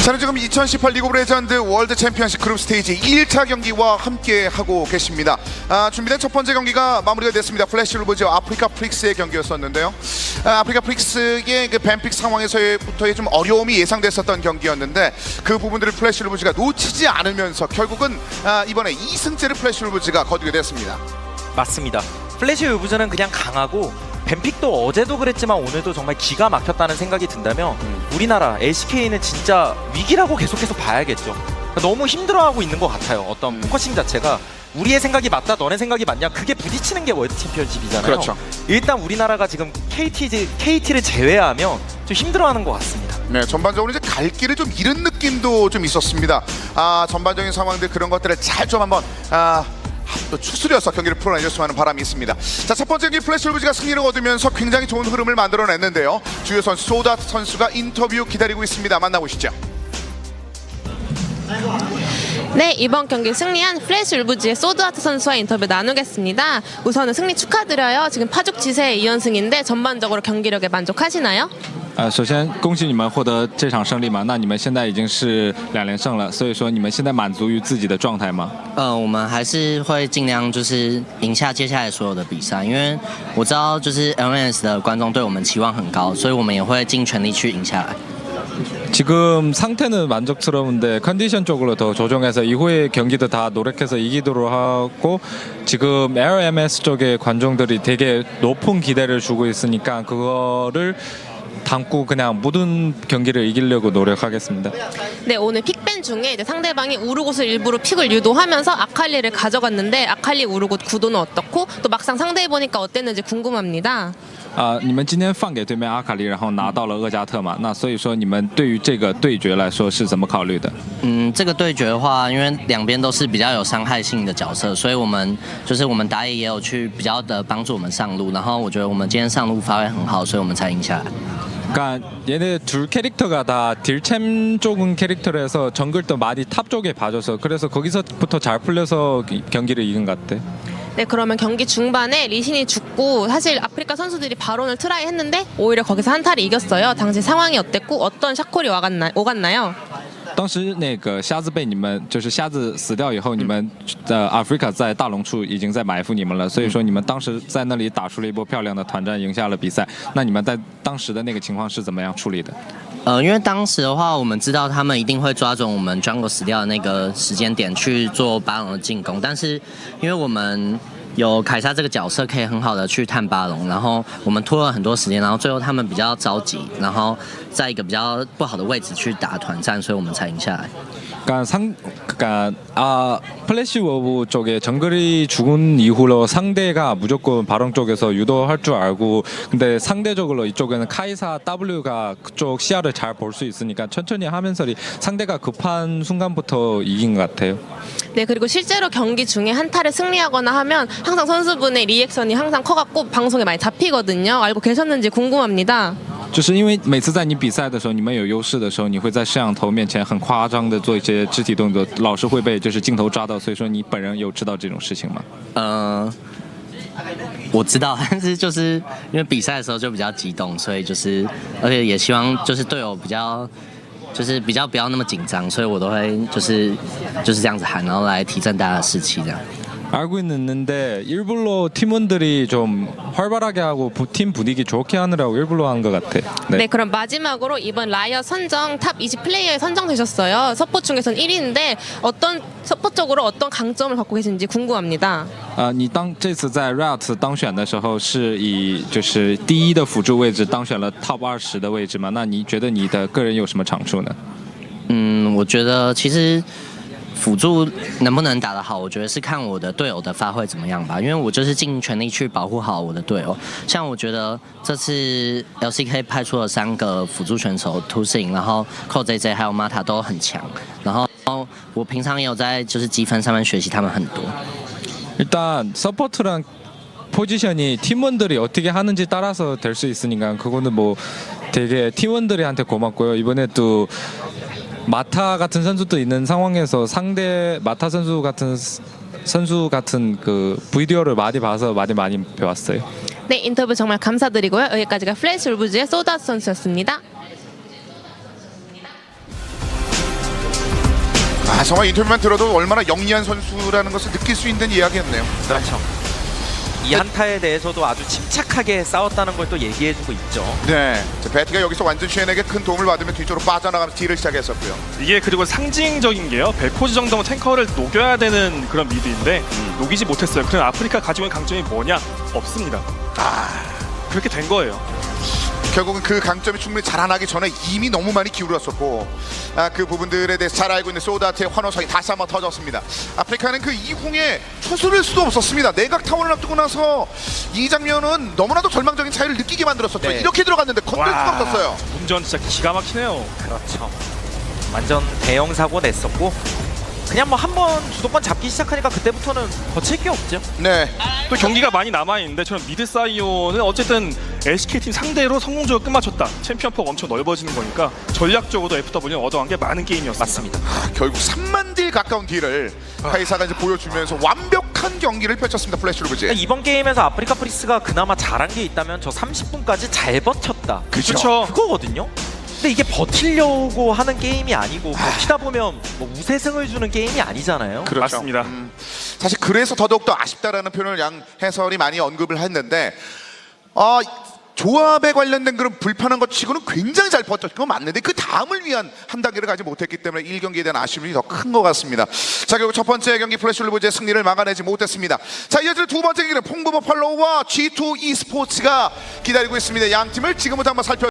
저는 지금 2018 리그 오브 레전드 월드 챔피언십 그룹 스테이지 1차 경기와 함께 하고 계십니다. 준비된 첫 번째 경기가 마무리가 됐습니다. 플래시 울브즈와 아프리카 프릭스의 경기였었는데요. 아프리카 프릭스의 그 뱀픽 상황에서부터의 좀 어려움이 예상됐었던 경기였는데 그 부분들을 플래시 울브즈가 놓치지 않으면서 결국은 이번에 2승째를 플래시 울브즈가 거두게 됐습니다. 맞습니다. 플래시 울브즈는 그냥 강하고 뱀픽도 어제도 그랬지만 오늘도 정말 기가 막혔다는 생각이 든다면 우리나라 LCK는 진짜 위기라고 계속해서 봐야겠죠. 너무 힘들어하고 있는 것 같아요. 어떤 포커싱 자체가 우리의 생각이 맞다 너네 생각이 맞냐 그게 부딪히는 게 월드 챔피언십이잖아요. 그렇죠. 일단 우리나라가 지금 KT를 제외하면 좀 힘들어하는 것 같습니다. 네, 전반적으로 이제 갈 길을 좀 잃은 느낌도 좀 있었습니다. 전반적인 상황들 그런 것들을 잘 좀 한번 또 추스려서 경기를 풀어내줬으면 하는 바람이 있습니다. 자, 첫 번째 경기 플래시 울브즈가 승리를 얻으면서 굉장히 좋은 흐름을 만들어냈는데요. 주요 선수 소다 선수가 인터뷰 기다리고 있습니다. 만나보시죠. 네, 이번 경기 승리한 플래시 울브즈의 소드아트 선수와 인터뷰 나누겠습니다. 우선은 승리 축하드려요. 지금 파죽 지세 2연승인데 전반적으로 경기력에 만족하시나요? 首先恭喜你们获得这场胜利嘛，那你们现在已经是2连胜了，所以说你们现在满足于自己的状态吗？我们还是会尽量就是赢下接下来所有的比赛，因为我知道就是 LNS 的观众对我们期望很高，所以我们也会尽全力去赢下来。 지금 상태는 만족스러운데 컨디션 쪽으로 더 조정해서 이후의 경기도 다 노력해서 이기도록 하고 지금 LMS 쪽에 관중들이 되게 높은 기대를 주고 있으니까 그거를 담고 그냥 모든 경기를 이기려고 노력하겠습니다. 네, 오늘 픽밴 중에 이제 상대방이 우르곳을 일부러 픽을 유도하면서 아칼리를 가져갔는데 아칼리 우르곳 구도는 어떻고 또 막상 상대해보니까 어땠는지 궁금합니다. 你们今天放给对面阿卡丽，然后拿到了厄加特嘛？那所以说你们对于这个对决来说是怎么考虑的？这个对决的话，因为两边都是比较有伤害性的角色，所以我们打野也有去比较的帮助我们上路，然后我觉得我们今天上路发挥很好，所以我们才赢下来。 그러니까 얘네 둘 캐릭터가 다 딜챔 쪽은 캐릭터라서 정글도 많이 탑 쪽에 봐줘서 그래서 거기서부터 잘 풀려서 경기를 이긴 것 같아. 네, 그러면 경기 중반에 리신이 죽고 사실 아프리카 선수들이 바론을 트라이 했는데 오히려 거기서 한타를 이겼어요. 당시 상황이 어땠고 어떤 샤콜이 오갔나요? 当时那个瞎子被你们就是瞎子死掉以后，你们的 Africa 在大龙处已经在埋伏你们了，所以说你们当时在那里打出了一波漂亮的团战，赢下了比赛。那你们在当时的那个情况是怎么样处理的？ 因为当时的话，我们知道他们一定会抓准我们 Jungle 死掉的那个时间点去做巴龙的进攻，但是因为我们有凯撒这个角色可以很好的去探巴龙，然后我们拖了很多时間，然后最後他們比較着急，然後在一個比較不好的位置去打團戰，所以我們才贏下來。 플래시 워브 쪽에 정글이 죽은 이후로 상대가 무조건 바론 쪽에서 유도할 줄 알고 근데 상대적으로 이쪽에는 카이사 W가 그쪽 시야를 잘 볼 수 있으니까 천천히 하면서 상대가 급한 순간부터 이긴 것 같아요. 네, 그리고 실제로 경기 중에 한타를 승리하거나 하면 항상 선수분의 리액션이 항상 커갖고 방송에 많이 잡히거든요. 알고 계셨는지 궁금합니다. 就是因为每次在你比赛的时候，你们有优势的时候，你会在摄像头面前很夸张的做一些肢体动作，老是会被就是镜头抓到，所以说你本人有知道这种事情吗？我知道，但是就是因为比赛的时候就比较激动，所以就是而且也希望就是队友比较不要那么紧张，所以我都会就是这样子喊，然后来提振大家的士气这样。 알고 있는데 일부러 팀원들이 좀 활발하게 하고 팀 분위기 좋게 하느라고 일부러 한 것 같아. 네, 그럼 마지막으로 이번 라이엇 선정 탑 20 플레이어에 선정되셨어요. 서포 중에서는 1위인데 어떤 서포적으로 어떤 강점을 갖고 계신지 궁금합니다. 你这次在 Riot 当选的时候是以就是第1的辅助位置当选了 Top 20的位置嘛？那你觉得你的个人有什么长处呢？我觉得其实。 辅助能不能打得好，我觉得是看我的队友的发挥怎么样吧。因为我就是尽全力去保护好我的队友。像我觉得这次 LCK 派出了3个辅助选手 Tusin， 然后 CoJJ 还有 Mata 都很强。然后我平常也有在就是积分上面学习他们很多。 일단 서포트랑 포지션이 팀원들이 어떻게 하는지 따라서 될 수 있으니까 그거는 뭐 되게 팀원들한테 고맙고요. 이번에 또 마타 같은 선수도 있는 상황에서 상대 마타 선수 같은 그 비디오를 많이 봐서 많이 배웠어요. 네, 인터뷰 정말 감사드리고요. 여기까지가 플래시 울브즈의 소다 선수였습니다. 정말 인터뷰만 들어도 얼마나 영리한 선수라는 것을 느낄 수 있는 이야기였네요. 그렇죠. 이 한타에 대해서도 아주 침착하게 싸웠다는 걸 또 얘기해주고 있죠. 네, 자, 베티가 여기서 완전 슈엔에게 큰 도움을 받으며 뒤쪽으로 빠져나가면서 딜을 시작했었고요. 이게 그리고 상징적인 게요. 벨코즈 정도면 탱커를 녹여야 되는 그런 미드인데 녹이지 못했어요. 그럼 아프리카 가지고 있는 강점이 뭐냐? 없습니다. 그렇게 된 거예요. 결국은 그 강점이 충분히 자라나기 전에 이미 너무 많이 기울었었고 그 부분들에 대해서 잘 알고 있는 소다트의 환호성이 다시 한번 터졌습니다. 아프리카는 그 이후에 초술을 수도 없었습니다. 내각 타원을 앞두고 나서 이 장면은 너무나도 절망적인 차이를 느끼게 만들었었죠. 네. 이렇게 들어갔는데 건들 수가 없었어요. 운전 진짜 기가 막히네요. 그렇죠. 완전 대형 사고 냈었고 그냥 뭐 한 번 주도권 잡기 시작하니까 그때부터는 거칠 게 없죠. 네, 또 경기가 많이 남아있는데 저는 미드 사이오는 어쨌든 LCK팀 상대로 성공적으로 끝마쳤다. 챔피언 폭 엄청 넓어지는 거니까 전략적으로도 FW는 얻어간 게 많은 게임이었습니다. 맞습니다. 결국 3만 딜 가까운 딜을 카이사가 이제 보여주면서 완벽한 경기를 펼쳤습니다. 플래시 루브즈. 이번 게임에서 아프리카 프리스가 그나마 잘한 게 있다면 저 30분까지 잘 버텼다. 그렇죠. 그거거든요. 근데 이게 버틸려고 하는 게임이 아니고 버티다 보면 뭐 우세승을 주는 게임이 아니잖아요. 그렇죠. 맞습니다. 사실 그래서 더더욱더 아쉽다라는 표현을 양 해설이 많이 언급을 했는데 조합에 관련된 그런 불편한 것 치고는 굉장히 잘 버텼던 건 맞는데 그 다음을 위한 한 단계를 가지 못했기 때문에 1경기에 대한 아쉬움이 더 큰 것 같습니다. 자, 결국 첫 번째 경기 플래시 울브즈의 승리를 막아내지 못했습니다. 자, 이어질 두 번째 경기는 퐁부 버팔로우와 G2 e스포츠가 기다리고 있습니다. 양 팀을 지금부터 한번 살펴